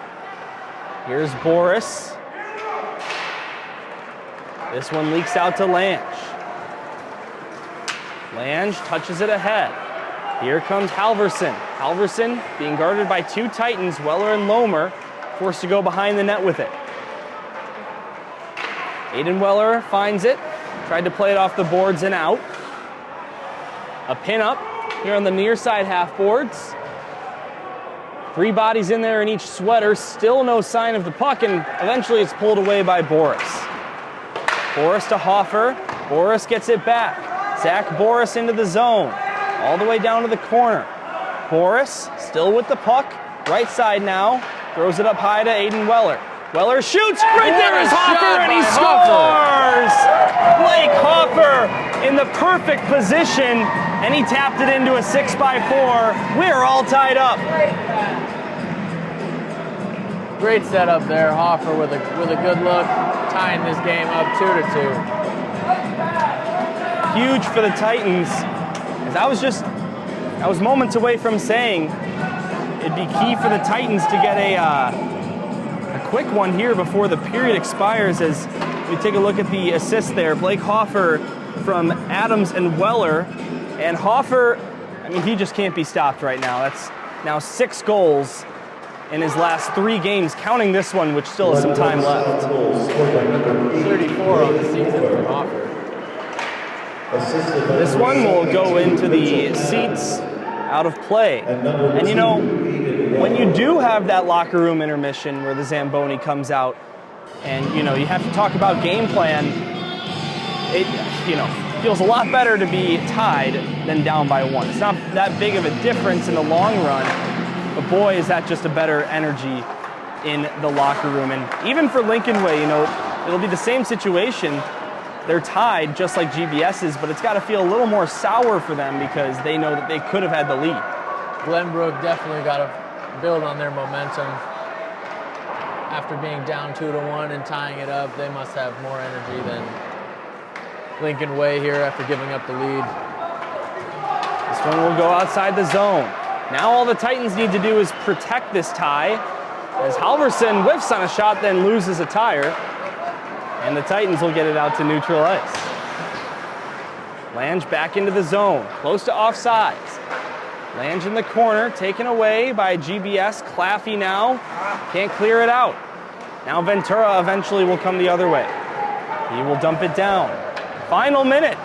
A: Here's Boris. This one leaks out to Lange. Lange touches it ahead. Here comes Halverson. Halverson being guarded by two Titans, Weller and Lomer, forced to go behind the net with it. Aiden Weller finds it. Tried to play it off the boards and out. A pin up here on the near side half boards. Three bodies in there in each sweater. Still no sign of the puck, and eventually it's pulled away by Boris. Boris to Hoffer. Boris gets it back. Zach Boris into the zone. All the way down to the corner. Boris still with the puck. Right side now. Throws it up high to Aiden Weller. Weller shoots. Right there is Hoffer, and he scores! Blake Hoffer in the perfect position, and he tapped it into a 6x4. We're all tied up.
B: Great setup there, Hoffer with a good look, tying this game up 2-2.
A: Huge for the Titans. As I was moments away from saying it'd be key for the Titans to get a quick one here before the period expires. As we take a look at the assist there, Blake Hoffer from Adams and Weller, and Hoffer, he just can't be stopped right now. That's now 6 goals in his last 3 games, counting this one, which still has some time left.
B: 34 on the season for Hoffer.
A: This one will go into the seats out of play. And you know, when you do have that locker room intermission where the Zamboni comes out and, you know, you have to talk about game plan, it, you know, feels a lot better to be tied than down by 1. It's not that big of a difference in the long run, but boy, is that just a better energy in the locker room. And even for Lincoln Way, you know, it'll be the same situation. They're tied just like GBS is, but it's got to feel a little more sour for them because they know that they could have had the lead.
B: Glenbrook definitely got to build on their momentum. After being down 2-1 and tying it up, they must have more energy than Lincoln Way here after giving up the lead.
A: This one will go outside the zone. Now all the Titans need to do is protect this tie, as Halverson whiffs on a shot, then loses a tire, and the Titans will get it out to neutral ice. Lange back into the zone, close to offsides. Lange in the corner, taken away by GBS. Claffey now can't clear it out. Now Ventura eventually will come the other way. He will dump it down. Final minute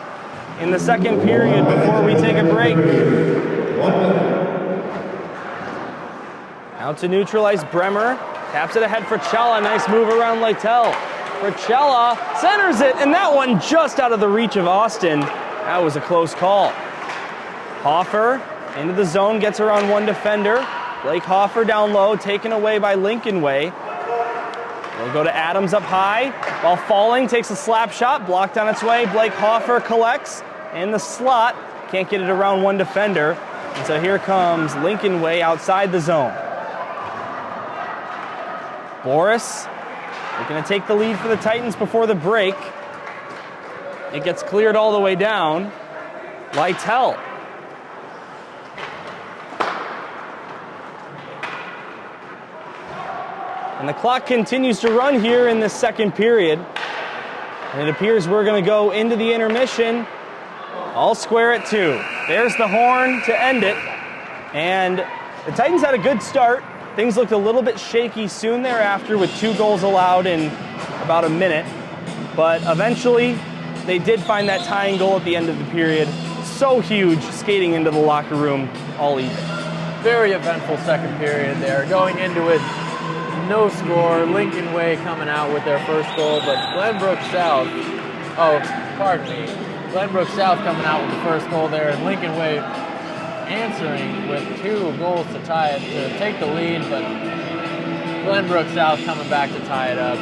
A: in the second period before we take a break. Out to neutral ice, Bremer taps it ahead for Chella. Nice move around Lytel. Chella centers it, and that one just out of the reach of Austin. That was a close call. Hoffer into the zone, gets around one defender. Blake Hoffer down low, taken away by Lincoln Way. We'll go to Adams up high. While falling, takes a slap shot, blocked on its way. Blake Hoffer collects in the slot. Can't get it around one defender. And so here comes Lincoln Way outside the zone. Boris looking to take the lead for the Titans before the break. It gets cleared all the way down. Lytel. And the clock continues to run here in this second period. And it appears we're going to go into the intermission all square at 2. There's the horn to end it. And the Titans had a good start. Things looked a little bit shaky soon thereafter with 2 goals allowed in about a minute. But eventually, they did find that tying goal at the end of the period. So huge, skating into the locker room all evening.
B: Very eventful second period there. Going into it, no score. Lincoln Way coming out with their first goal, but Glenbrook South, Glenbrook South coming out with the first goal there, and Lincoln Way answering with 2 goals to tie it, to take the lead, but Glenbrook South coming back to tie it up.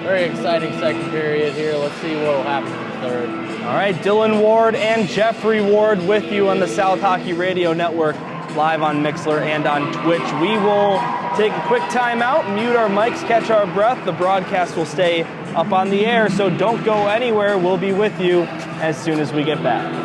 B: Very exciting second period here. Let's see what will happen in the third.
A: All right, Dylan Ward and Jeffrey Ward with you on the South Hockey Radio Network, live on Mixlr and on Twitch. We will take a quick timeout, mute our mics, catch our breath. The broadcast will stay up on the air, so don't go anywhere. We'll be with you as soon as we get back.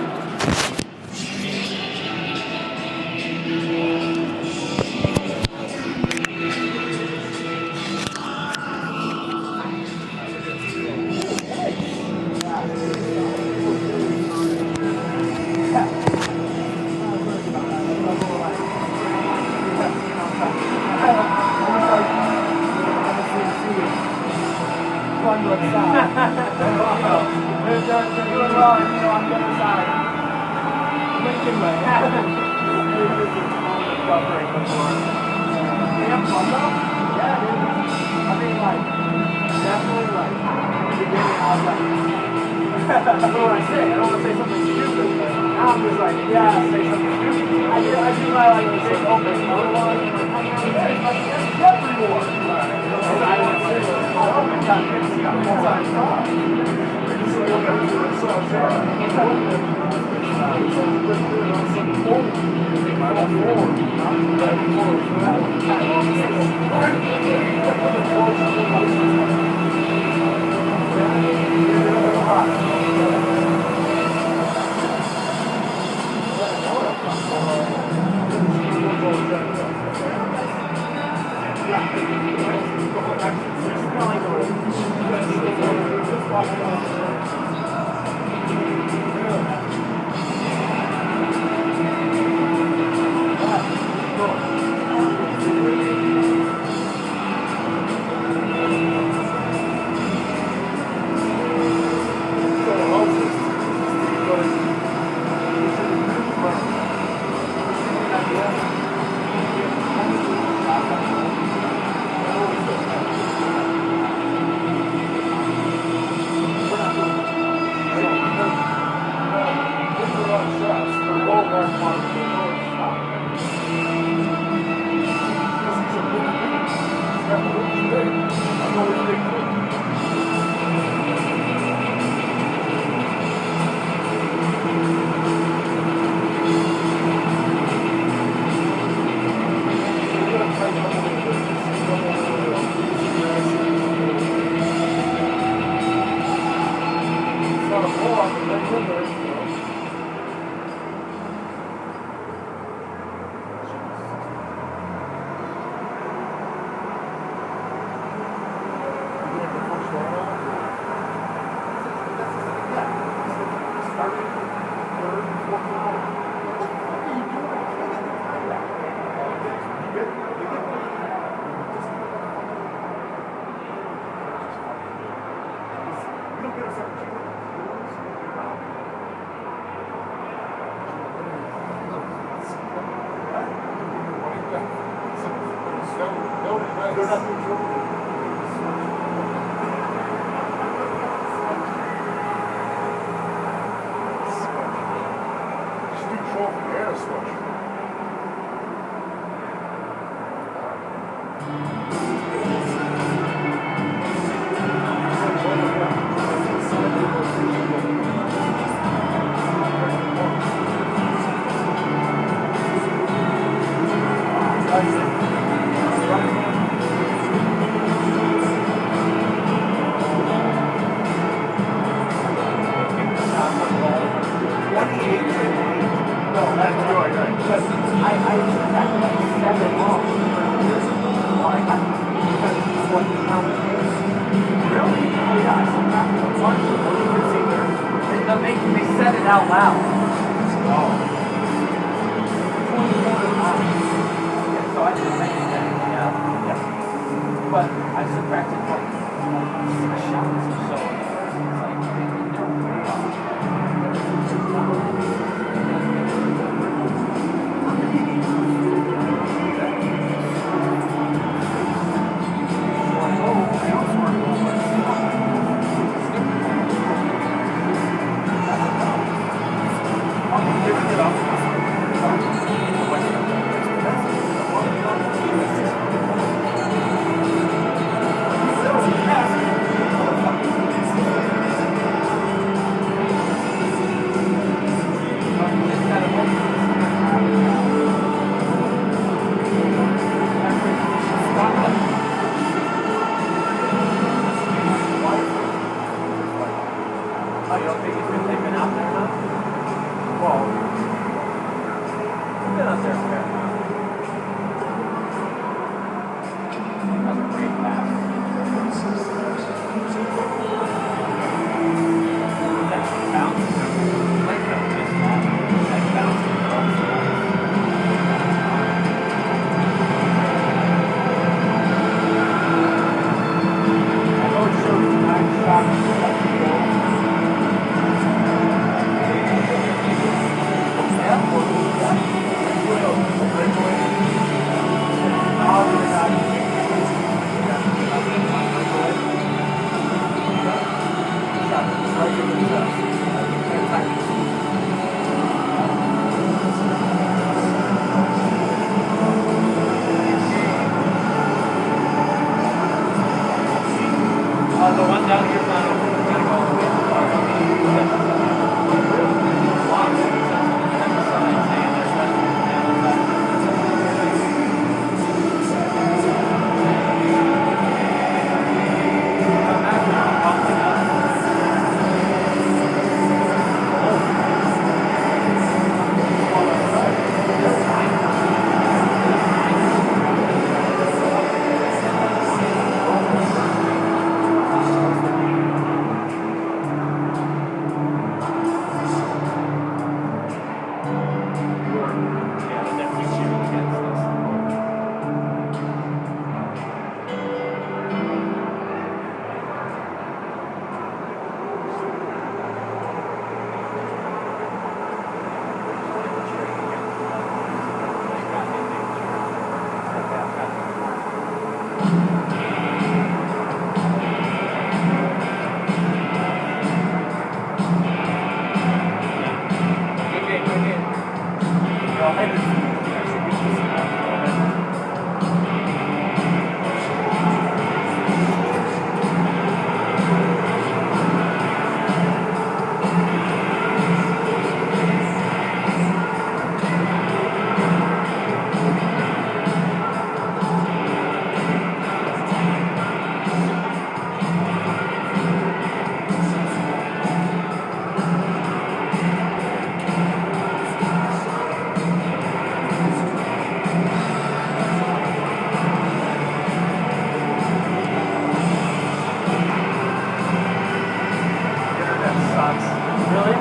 A: Really?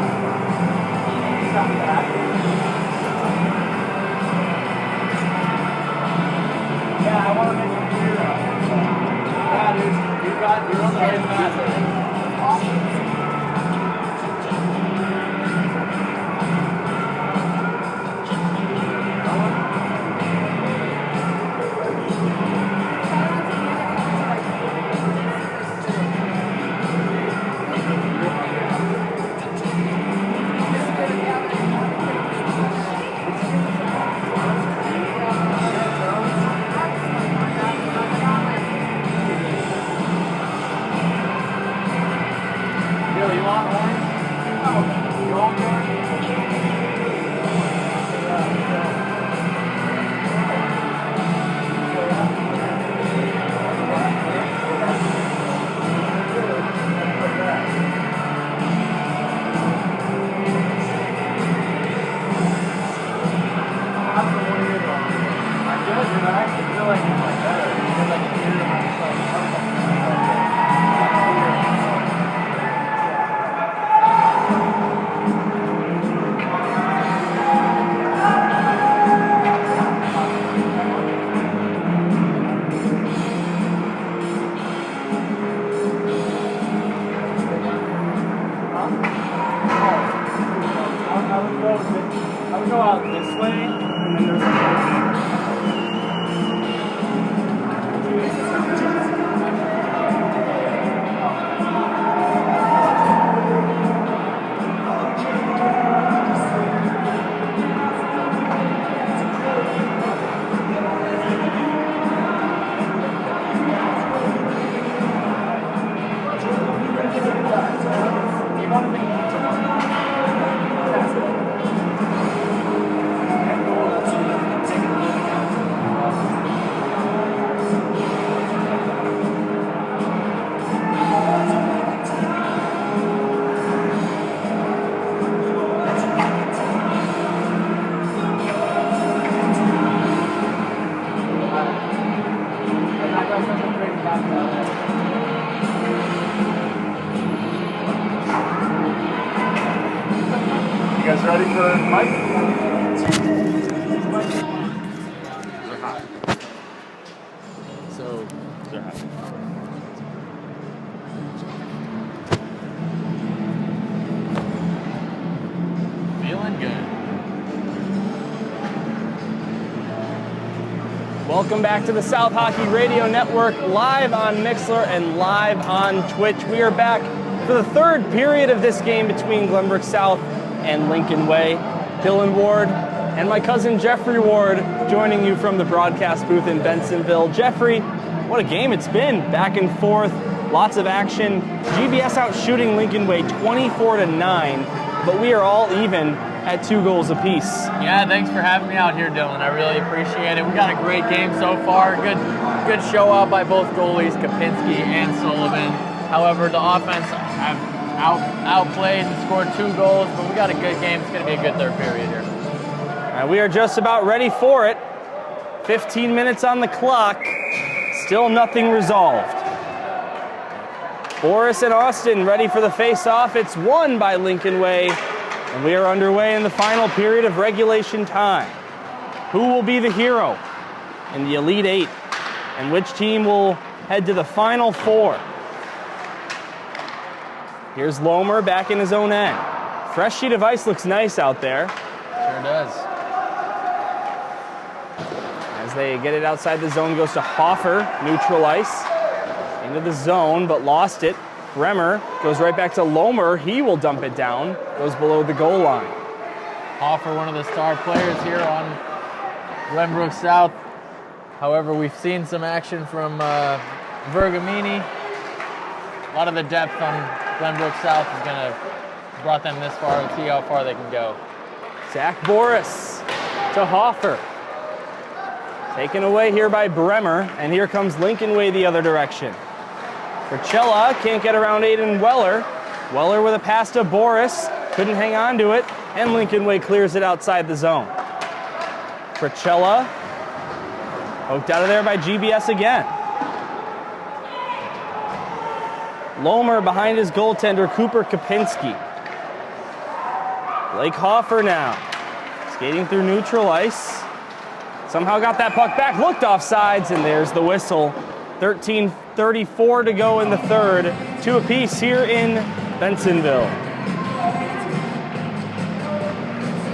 A: It's not bad. Yeah, I want to make a hero. Yeah, dude, you're on the right path, I think. I would go out this way, and then there's You guys ready for Mike?
B: They're hot. So they're hot. Feeling good.
A: Welcome back to the South Hockey Radio Network, live on Mixlr and live on Twitch. We are back for the third period of this game between Glenbrook South and Lincoln Way. Dylan Ward and my cousin Jeffrey Ward joining you from the broadcast booth in Bensonville. Jeffrey, what a game it's been. Back and forth, lots of action. GBS out shooting Lincoln Way 24-9, but we are all even at 2 goals apiece.
B: Yeah, thanks for having me out here, Dylan. I really appreciate it. We got a great game so far. Good show out by both goalies, Kapinski and Sullivan. However, the offense have outplayed and scored 2 goals, but we got a good game. It's going to be a good third period here.
A: And we are just about ready for it. 15 minutes on the clock. Still nothing resolved. Boris and Austin ready for the face-off. It's won by Lincoln Way. And we are underway in the final period of regulation time. Who will be the hero in the Elite Eight? And which team will head to the Final Four? Here's Lomer back in his own end. Fresh sheet of ice looks nice out there.
B: Sure does.
A: As they get it outside the zone, goes to Hoffer, neutral ice. Into the zone, but lost it. Bremer goes right back to Lomer. He will dump it down. Goes below the goal line.
B: Hoffer, one of the star players here on Glenbrook South. However, we've seen some action from Vergamini. A lot of the depth on Glenbrook South is going to brought them this far. Let's see how far they can go.
A: Zach Boris to Hoffer. Taken away here by Bremer, and here comes Lincoln Way the other direction. Urchella can't get around Aiden Weller. Weller with a pass to Boris, couldn't hang on to it, and Lincoln Way clears it outside the zone. Urchella, poked out of there by GBS again. Lomer behind his goaltender, Cooper Kapinski. Blake Hoffer now, skating through neutral ice. Somehow got that puck back, looked off sides, and there's the whistle. 13:34 to go in the third. 2 apiece here in Bensonville.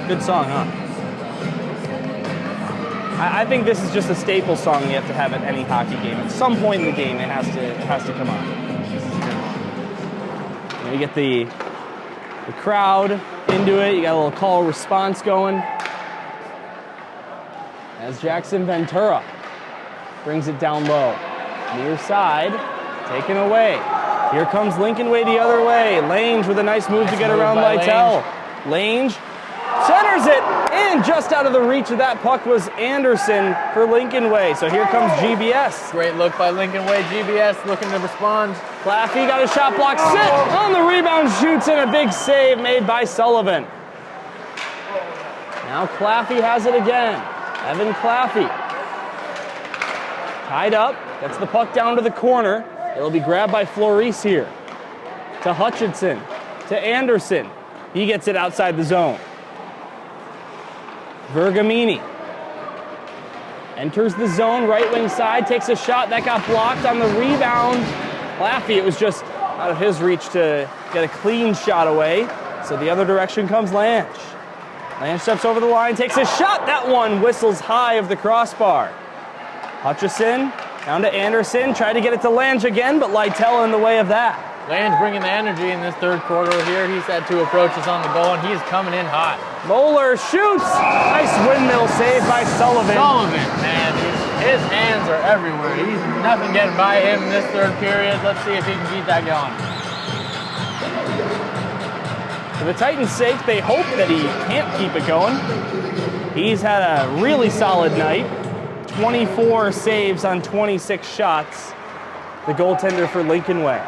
A: Good song, huh? I think this is just a staple song you have to have at any hockey game. At some point in the game, it has to come on. And you get the crowd into it. You got a little call response going. As Jackson Ventura brings it down low. Near side, taken away. Here comes Lincoln Way the other way. Lange with a nice move to get around Lytle. Lange centers it in just out of the reach of that puck was Anderson for Lincoln Way. So here comes GBS.
B: Great look by Lincoln Way. GBS looking to respond.
A: Claffey got a shot block, sit on the rebound, shoots in a big save made by Sullivan. Now Claffey has it again. Evan Claffey. Tied up, gets the puck down to the corner. It'll be grabbed by Floris here. To Hutchinson, to Anderson. He gets it outside the zone. Vergamini enters the zone, right wing side, takes a shot. That got blocked on the rebound. Claffey, it was just out of his reach to get a clean shot away. So the other direction comes Lange. Lange steps over the line, takes a shot. That one whistles high of the crossbar. Hutchison down to Anderson, tried to get it to Lange again, but Lytle in the way of that.
B: Lange bringing the energy in this third quarter here. He's had 2 approaches on the goal, and he's coming in hot.
A: Moeller shoots. Nice windmill save by Sullivan.
B: Sullivan, man, his hands are everywhere. He's nothing getting by him in this third period. Let's see if he can keep that going.
A: For the Titans' sake, they hope that he can't keep it going. He's had a really solid night. 24 saves on 26 shots. The goaltender for Lincoln Way.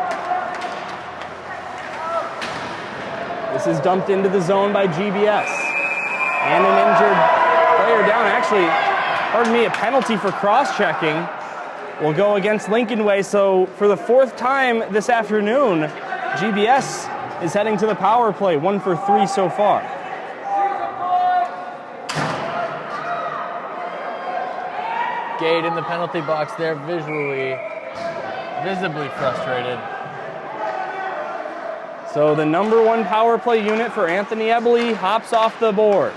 A: This is dumped into the zone by GBS. And an injured player down. Actually, pardon me, a penalty for cross-checking will go against Lincoln Way. So for the 4th time this afternoon, GBS is heading to the power play. 1 for 3 so far.
B: Gade in the penalty box there, visibly frustrated.
A: So the number 1 power play unit for Anthony Eberle hops off the boards.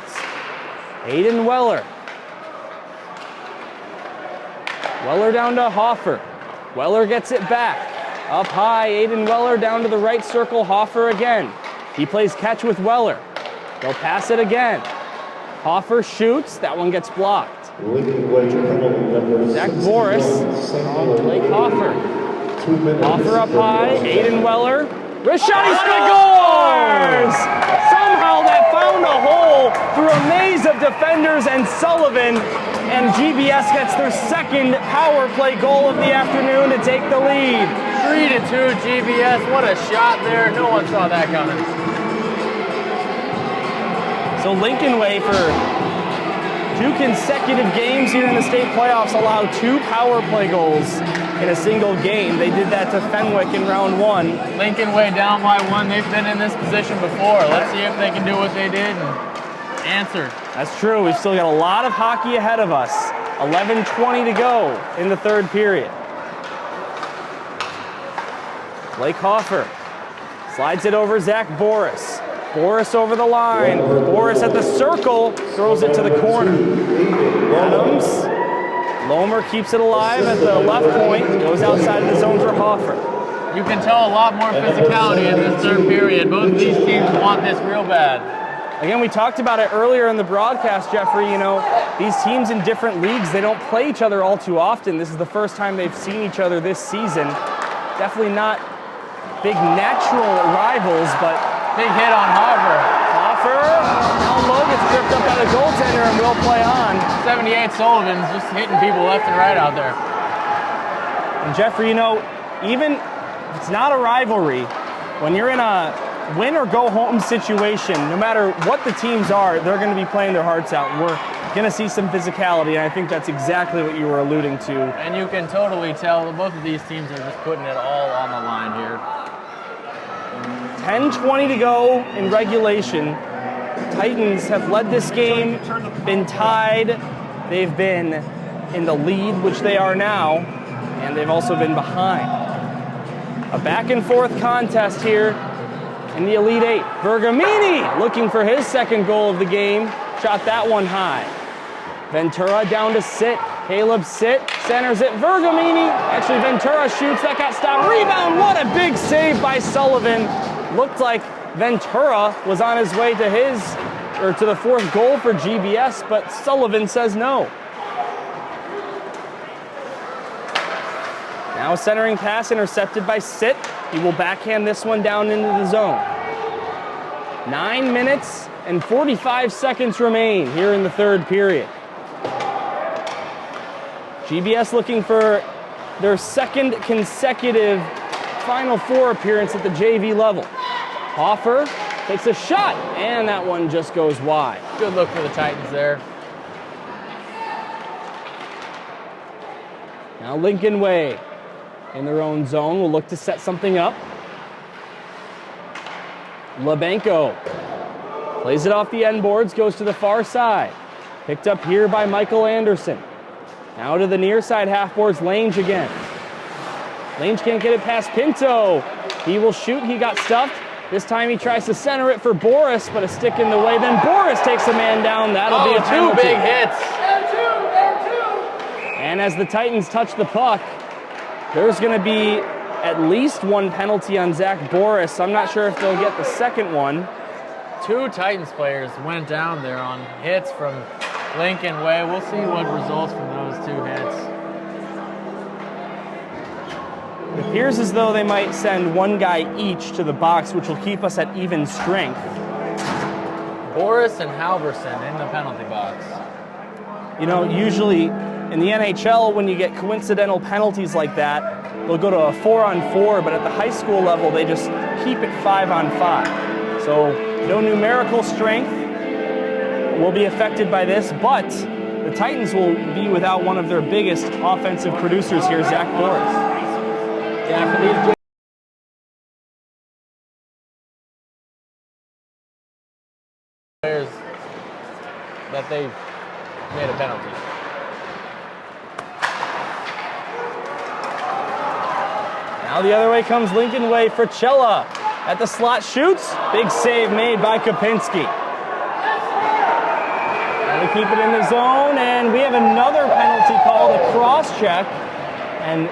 A: Aiden Weller. Weller down to Hoffer. Weller gets it back. Up high, Aiden Weller down to the right circle, Hoffer again. He plays catch with Weller. They'll pass it again. Hoffer shoots, that one gets blocked. Zach Boris on Blake Hoffer. Hoffer up high, Aiden Weller. Wrist shot, he scores! Somehow that found a hole through a maze of defenders and Sullivan, and GBS gets their 2nd power play goal of the afternoon to take the lead.
B: 3-2 GBS, what a shot there. No one saw that coming.
A: So Lincoln Way for 2 consecutive games here in the state playoffs allow 2 power play goals in a single game. They did that to Fenwick in round 1.
B: Lincoln Way down by 1. They've been in this position before. Let's see if they can do what they did and answer.
A: That's true. We've still got a lot of hockey ahead of us. 11:20 to go in the 3rd period. Blake Hoffer slides it over Zach Boris. Boris over the line. Boris at the circle, throws it to the corner. Adams. Lomer keeps it alive at the left point, goes outside of the zone for Hoffer.
B: You can tell a lot more physicality in this 3rd period. Both of these teams want this real bad.
A: Again, we talked about it earlier in the broadcast, Jeffrey. You know, these teams in different leagues, they don't play each other all too often. This is the first time they've seen each other this season. Definitely not big natural rivals, but
B: big hit on Hoffer.
A: Hoffer, down low, gets tripped up by the goaltender and will play on.
B: 78 Sullivan's just hitting people left and right out there.
A: And Jeffrey, you know, even if it's not a rivalry, when you're in a win or go home situation, no matter what the teams are, they're going to be playing their hearts out. We're going to see some physicality, and I think that's exactly what you were alluding to.
B: And you can totally tell that both of these teams are just putting it all on the line here.
A: 10:20 to go in regulation. Titans have led this game, been tied, they've been in the lead, which they are now, and they've also been behind. A back and forth contest here in the Elite Eight. Bergamini looking for his second goal of the game, shot that one high. Ventura down to sit, Caleb sit, centers it, Bergamini, actually Ventura shoots, that got stopped, rebound, what a big save by Sullivan. Looked like Ventura was on his way to the fourth goal for GBS, but Sullivan says no. Now a centering pass intercepted by Sit. He will backhand this one down into the zone. 9 minutes and 45 seconds remain here in the third period. GBS looking for their second consecutive Final Four appearance at the JV level. Hoffer takes a shot, and that one just goes wide.
B: Good look for the Titans there.
A: Now Lincoln Way in their own zone will look to set something up. Labenko plays it off the end boards, goes to the far side. Picked up here by Michael Anderson. Now to the near side half boards, Lange again. Lange can't get it past Pinto. He will shoot, he got stuffed. This time he tries to center it for Boris, but a stick in the way. Then Boris takes a man down. That'll be a penalty.
B: 2 big hits.
A: And as the Titans touch the puck, there's going to be at least one penalty on Zach Boris. I'm not sure if they'll get the second one.
B: 2 Titans players went down there on hits from Lincoln Way. We'll see what results from those 2 hits.
A: It appears as though they might send one guy each to the box, which will keep us at even strength.
B: Boris and Halverson in the penalty box.
A: You know, usually in the NHL, when you get coincidental penalties like that, they'll go to a 4-on-4, but at the high school level, they just keep it 5-on-5. So no numerical strength will be affected by this, but the Titans will be without one of their biggest offensive producers here, Zach Boris.
B: Yeah, for these players that they made a penalty.
A: Now the other way comes Lincoln Way for Cella. At the slot shoots. Big save made by Kopinski. Now we keep it in the zone, and we have another penalty called, a cross check. And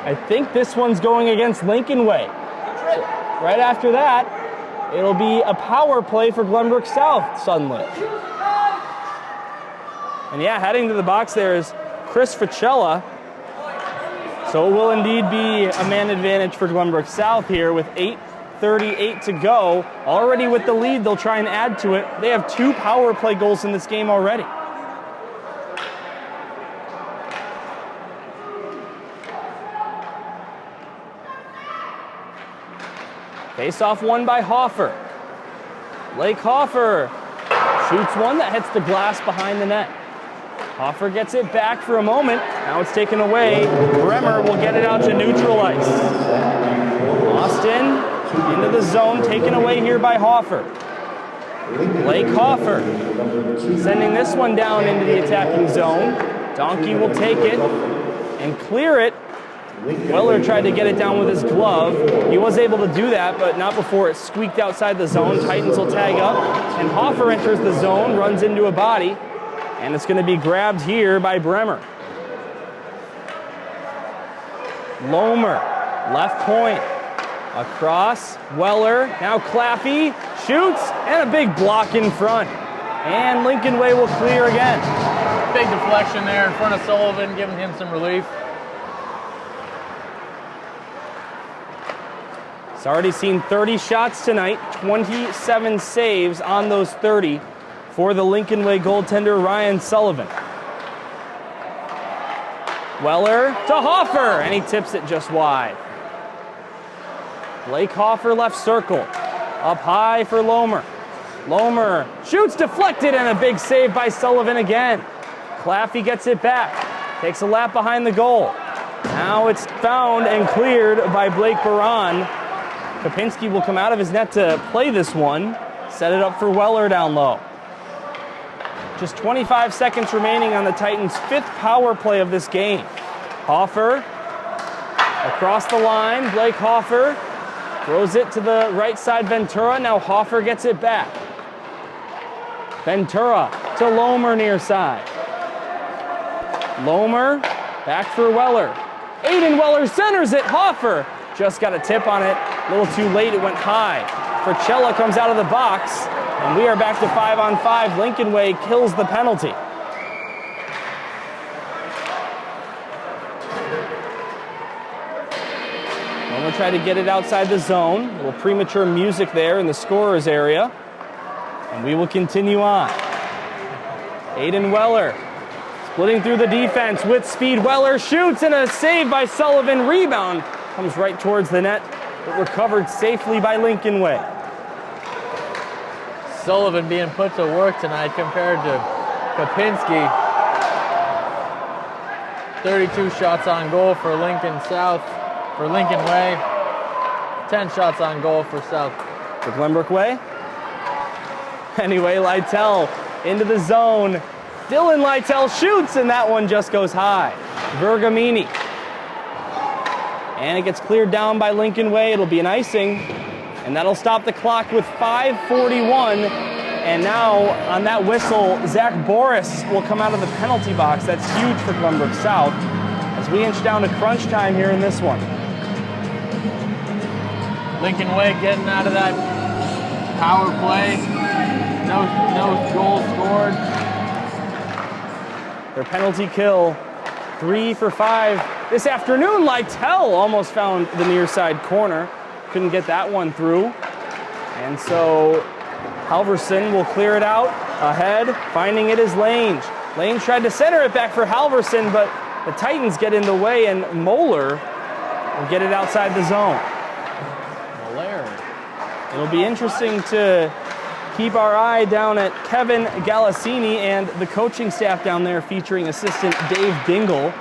A: I think this one's going against Lincoln Way. So right after that, it'll be a power play for Glenbrook South suddenly. And yeah, heading to the box there is Chris Ficella. So it will indeed be a man advantage for Glenbrook South here with 8:38 to go. Already with the lead, they'll try and add to it. They have 2 power play goals in this game already. Face-off won by Hoffer. Blake Hoffer shoots one that hits the glass behind the net. Hoffer gets it back for a moment. Now it's taken away. Bremer will get it out to neutral ice. Austin into the zone, taken away here by Hoffer. Blake Hoffer sending this one down into the attacking zone. Donkey will take it and clear it. Weller tried to get it down with his glove. He was able to do that, but not before it squeaked outside the zone. Titans will tag up, and Hoffer enters the zone, runs into a body, and it's going to be grabbed here by Bremer. Lomer, left point, across, Weller, now Claffey, shoots, and a big block in front. And Lincoln Way will clear again.
B: Big deflection there in front of Sullivan, giving him some relief.
A: He's already seen 30 shots tonight, 27 saves on those 30 for the Lincoln Way goaltender Ryan Sullivan. Weller to Hoffer, and he tips it just wide. Blake Hoffer left circle, up high for Lomer. Lomer shoots, deflected, and a big save by Sullivan again. Claffey gets it back, takes a lap behind the goal. Now it's found and cleared by Blake Baran. Kopinski will come out of his net to play this one. Set it up for Weller down low. Just 25 seconds remaining on the Titans' 5th power play of this game. Hoffer across the line. Blake Hoffer throws it to the right side, Ventura. Now Hoffer gets it back. Ventura to Lomer near side. Lomer back for Weller. Aiden Weller centers it. Hoffer just got a tip on it. A little too late, it went high. Fricella comes out of the box, and we are back to 5-on-5. Lincoln Way kills the penalty. Lomer tried to get it outside the zone. A little premature music there in the scorer's area. And we will continue on. Aiden Weller splitting through the defense with speed. Weller shoots, and a save by Sullivan. Rebound comes right towards the net, but recovered safely by Lincoln Way.
B: Sullivan being put to work tonight compared to Kopinski. 32 shots on goal for Lincoln Way. 10 shots on goal for South.
A: For Glenbrook Way. Anyway, Lytle into the zone. Dylan Lytle shoots, and that one just goes high. Vergamini. And it gets cleared down by Lincoln Way. It'll be an icing, and that'll stop the clock with 5:41. And now on that whistle, Zach Boris will come out of the penalty box. That's huge for Glenbrook South as we inch down to crunch time here in this one.
B: Lincoln Way getting out of that power play. No goal scored.
A: Their penalty kill, 3 for 5 this afternoon. Lytle almost found the near side corner. Couldn't get that one through. And so Halverson will clear it out ahead. Finding it is Lange. Lange tried to center it back for Halverson, but the Titans get in the way, and Moeller will get it outside the zone. It'll be interesting to keep our eye down at Kevin Galassini and the coaching staff down there, featuring assistant Dave Dingle.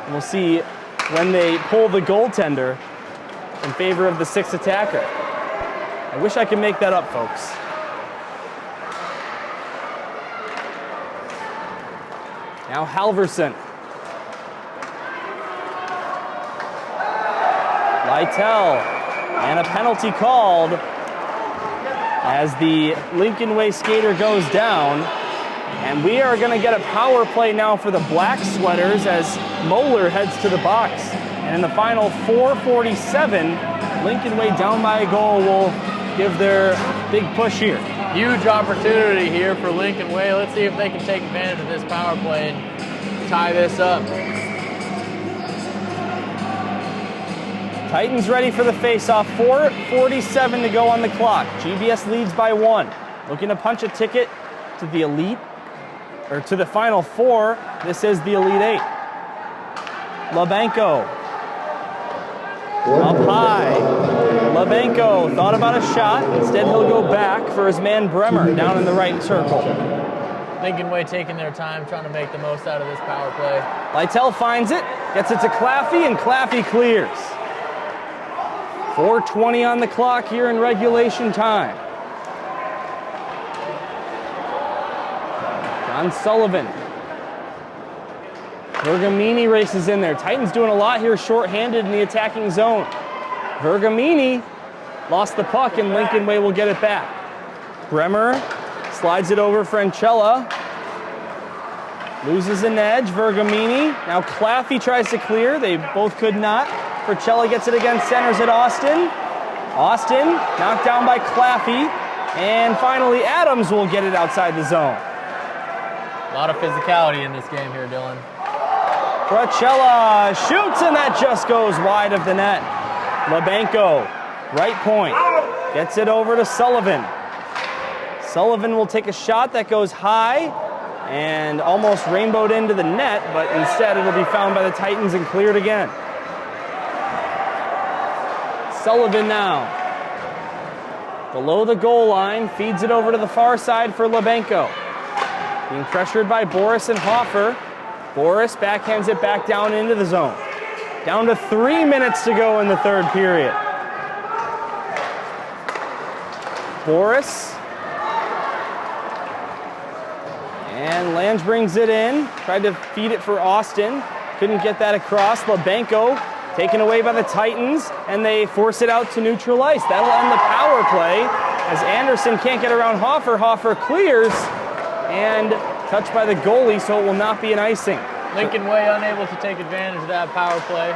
A: And we'll see when they pull the goaltender in favor of the 6th attacker. I wish I could make that up, folks. Now Halverson. Lytle. And a penalty called as the Lincoln Way skater goes down. And we are going to get a power play now for the Black Sweaters as Moeller heads to the box. And in the final 4:47, Lincoln Way down by a goal will give their big push here.
B: Huge opportunity here for Lincoln Way. Let's see if they can take advantage of this power play and tie this up.
A: Titans ready for the face-off. 4:47 to go on the clock. GBS leads by 1. Looking to punch a ticket to the Elite, or to the Final Four. This is the Elite 8. Labenko. Up high. Labenko thought about a shot. Instead, he'll go back for his man Bremer down in the right circle.
B: Lincoln Way taking their time, trying to make the most out of this power play.
A: Lytle finds it, gets it to Claffey, and Claffey clears. 4:20 on the clock here in regulation time. John Sullivan. Vergamini races in there. Titans doing a lot here shorthanded in the attacking zone. Vergamini lost the puck, and Lincoln Way will get it back. Bremer slides it over Francella. Loses an edge. Vergamini. Now Claffey tries to clear. They both could not. Fricella gets it again, centers it Austin. Austin knocked down by Claffey. And finally, Adams will get it outside the zone.
B: A lot of physicality in this game here, Dylan.
A: Fricella shoots, and that just goes wide of the net. Labenko, right point, gets it over to Sullivan. Sullivan will take a shot that goes high and almost rainbowed into the net, but instead it'll be found by the Titans and cleared again. Sullivan now, below the goal line, feeds it over to the far side for Labenko. Being pressured by Boris and Hoffer. Boris backhands it back down into the zone. Down to 3 minutes to go in the third period. Boris And Lange brings it in, tried to feed it for Austin. Couldn't get that across. Lebenko taken away by the Titans, and they force it out to neutral ice. That'll end the power play as Anderson can't get around Hoffer. Hoffer clears and touched by the goalie, so it will not be an icing.
B: Lincoln Way unable to take advantage of that power play.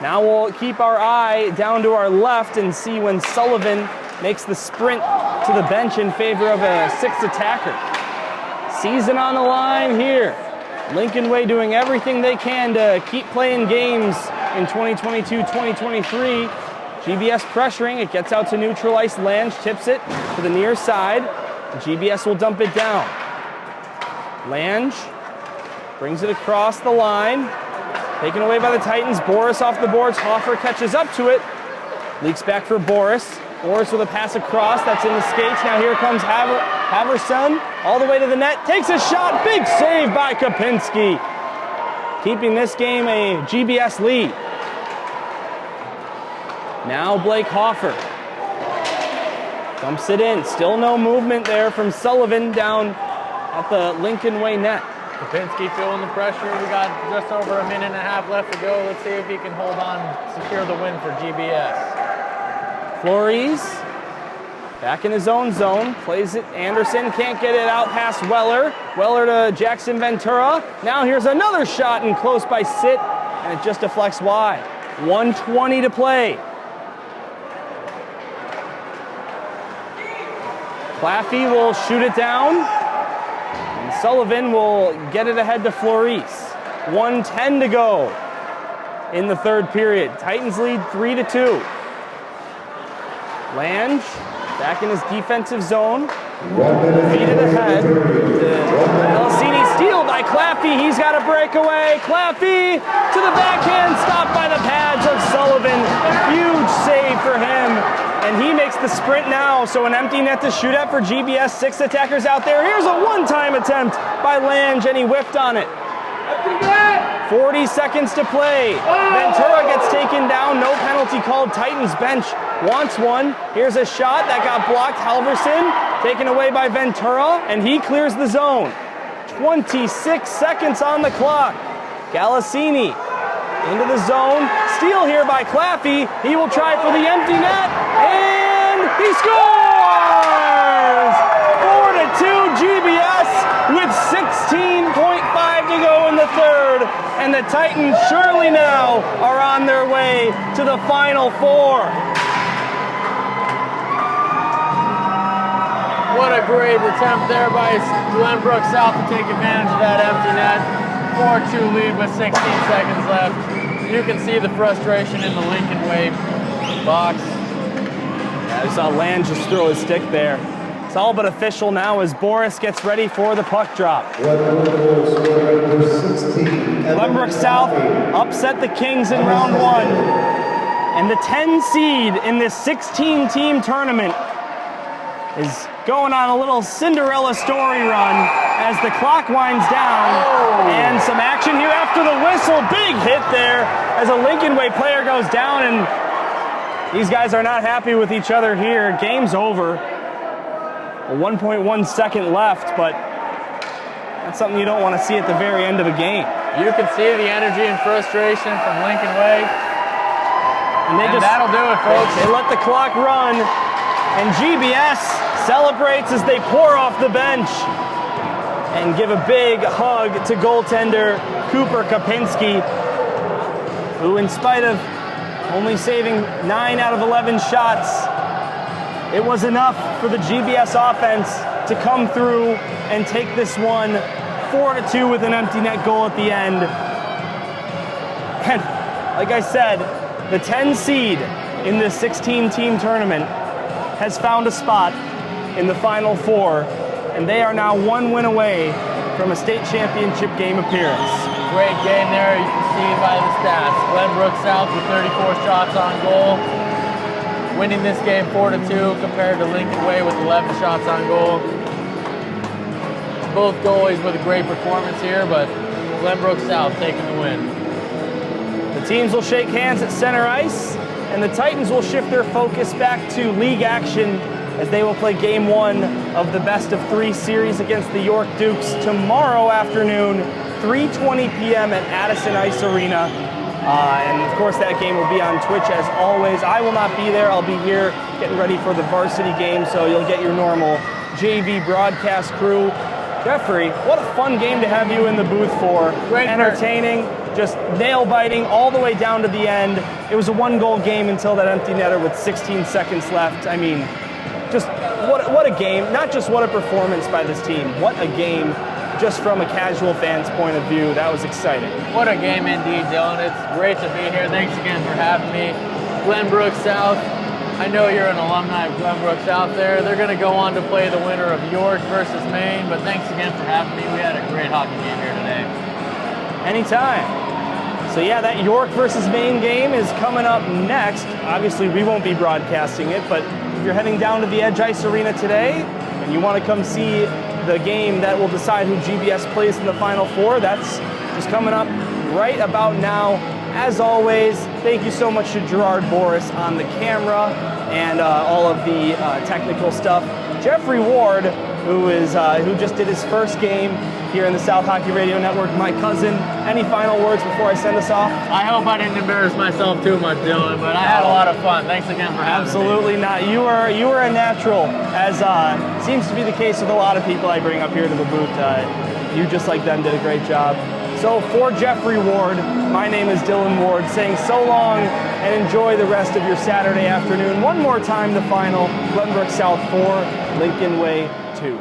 A: Now we'll keep our eye down to our left and see when Sullivan makes the sprint to the bench in favor of a sixth attacker. Season on the line here. Lincoln Way doing everything they can to keep playing games in 2022-2023. GBS pressuring, it gets out to neutral ice. Lange tips it to the near side. GBS will dump it down. Lange brings it across the line. Taken away by the Titans. Boris off the boards. Hoffer catches up to it. Leaks back for Boris. Boris with a pass across. That's in the skates. Now here comes Haverson. All the way to the net. Takes a shot. Big save by Kopinski. Keeping this game a GBS lead. Now Blake Hoffer. Dumps it in. Still no movement there from Sullivan down at the Lincoln Way net.
B: Kopinski feeling the pressure. We got just over a minute and a half left to go. Let's see if he can hold on, secure the win for GBS.
A: Flores back in his own zone. Plays it. Anderson can't get it out past Weller. Weller to Jackson Ventura. Now here's another shot and close by Sitt, and it just deflects wide. 1:20 to play. Claffey will shoot it down, and Sullivan will get it ahead to Flores. 1:10 to go in the third period. Titans lead 3-2. Lange back in his defensive zone. Feed it ahead to Elisini. Steal by Claffey. He's got a breakaway. Claffey to the backhand. Stopped by the pads of Sullivan. A huge save for him. And he makes the sprint now, so an empty net to shoot at for GBS. 6 attackers out there. Here's a one-time attempt by Lange, and he whiffed on it. 40 seconds to play. Ventura gets taken down. No penalty called. Titans bench wants one. Here's a shot that got blocked. Halverson taken away by Ventura, and he clears the zone. 26 seconds on the clock. Galassini into the zone. Steal here by Claffey. He will try for the empty net, and he scores! 4-2 GBS with 16.5 to go in the third, and the Titans surely now are on their way to the Final Four.
B: What a great attempt there by Glenbrook South to take advantage of that empty net. 4-2 lead with 16 seconds left. You can see the frustration in the Lincoln Way box.
A: Yeah, I saw Lange just throw his stick there. It's all but official now as Boris gets ready for the puck drop. Glenbrook South upset the Kings in round 1. And the 10 seed in this 16-team tournament is going on a little Cinderella story run as the clock winds down. And some action here after the whistle. Big hit there as a Lincoln Way player goes down, and these guys are not happy with each other here. Game's over. 1.1 second left, but that's something you don't want to see at the very end of a game.
B: You can see the energy and frustration from Lincoln Way. And that'll do it, folks.
A: They let the clock run, and GBS celebrates as they pour off the bench and give a big hug to goaltender Cooper Kopinski, who, in spite of only saving 9 out of 11 shots, it was enough for the GBS offense to come through and take this one 4-2 with an empty net goal at the end. And like I said, the 10 seed in this 16-team tournament has found a spot in the Final Four, and they are now 1 win away from a state championship game appearance.
B: Great game there, you can see by the stats. Glenbrook South with 34 shots on goal, winning this game 4-2 compared to Lincoln Way with 11 shots on goal. Both goalies with a great performance here, but Glenbrook South taking the win.
A: The teams will shake hands at center ice, and the Titans will shift their focus back to league action as they will play game 1 of the best of 3 series against the York Dukes tomorrow afternoon, 3:20 p.m. at Addison Ice Arena. And of course that game will be on Twitch as always. I will not be there. I'll be here getting ready for the varsity game, so you'll get your normal JV broadcast crew. Jeffrey, what a fun game to have you in the booth for.
B: Great.
A: Entertaining, just nail-biting all the way down to the end. It was a 1-goal game until that empty netter with 16 seconds left. I mean, just what a game. Not just what a performance by this team. What a game. Just from a casual fan's point of view, that was exciting.
B: What a game indeed, Dylan. It's great to be here. Thanks again for having me. Glenbrook South, I know you're an alumni of Glenbrook South there. They're going to go on to play the winner of York versus Maine, but thanks again for having me. We had a great hockey game here today.
A: Anytime. So yeah, that York versus Maine game is coming up next. Obviously, we won't be broadcasting it, but if you're heading down to the Edge Ice Arena today and you want to come see the game that will decide who GBS plays in the Final Four, that's just coming up right about now. As always, thank you so much to Gerard Boris on the camera and all of the technical stuff. Jeffrey Ward, who just did his first game here in the South Hockey Radio Network, my cousin. Any final words before I send us off?
B: I hope I didn't embarrass myself too much, Dylan, but I had a lot of fun. Thanks again for having me.
A: Absolutely not. You were a natural, as seems to be the case with a lot of people I bring up here to the booth. You, just like them, did a great job. So for Jeffrey Ward, my name is Dylan Ward, saying so long and enjoy the rest of your Saturday afternoon. One more time, the final, Glenbrook South 4, Lincoln Way 2.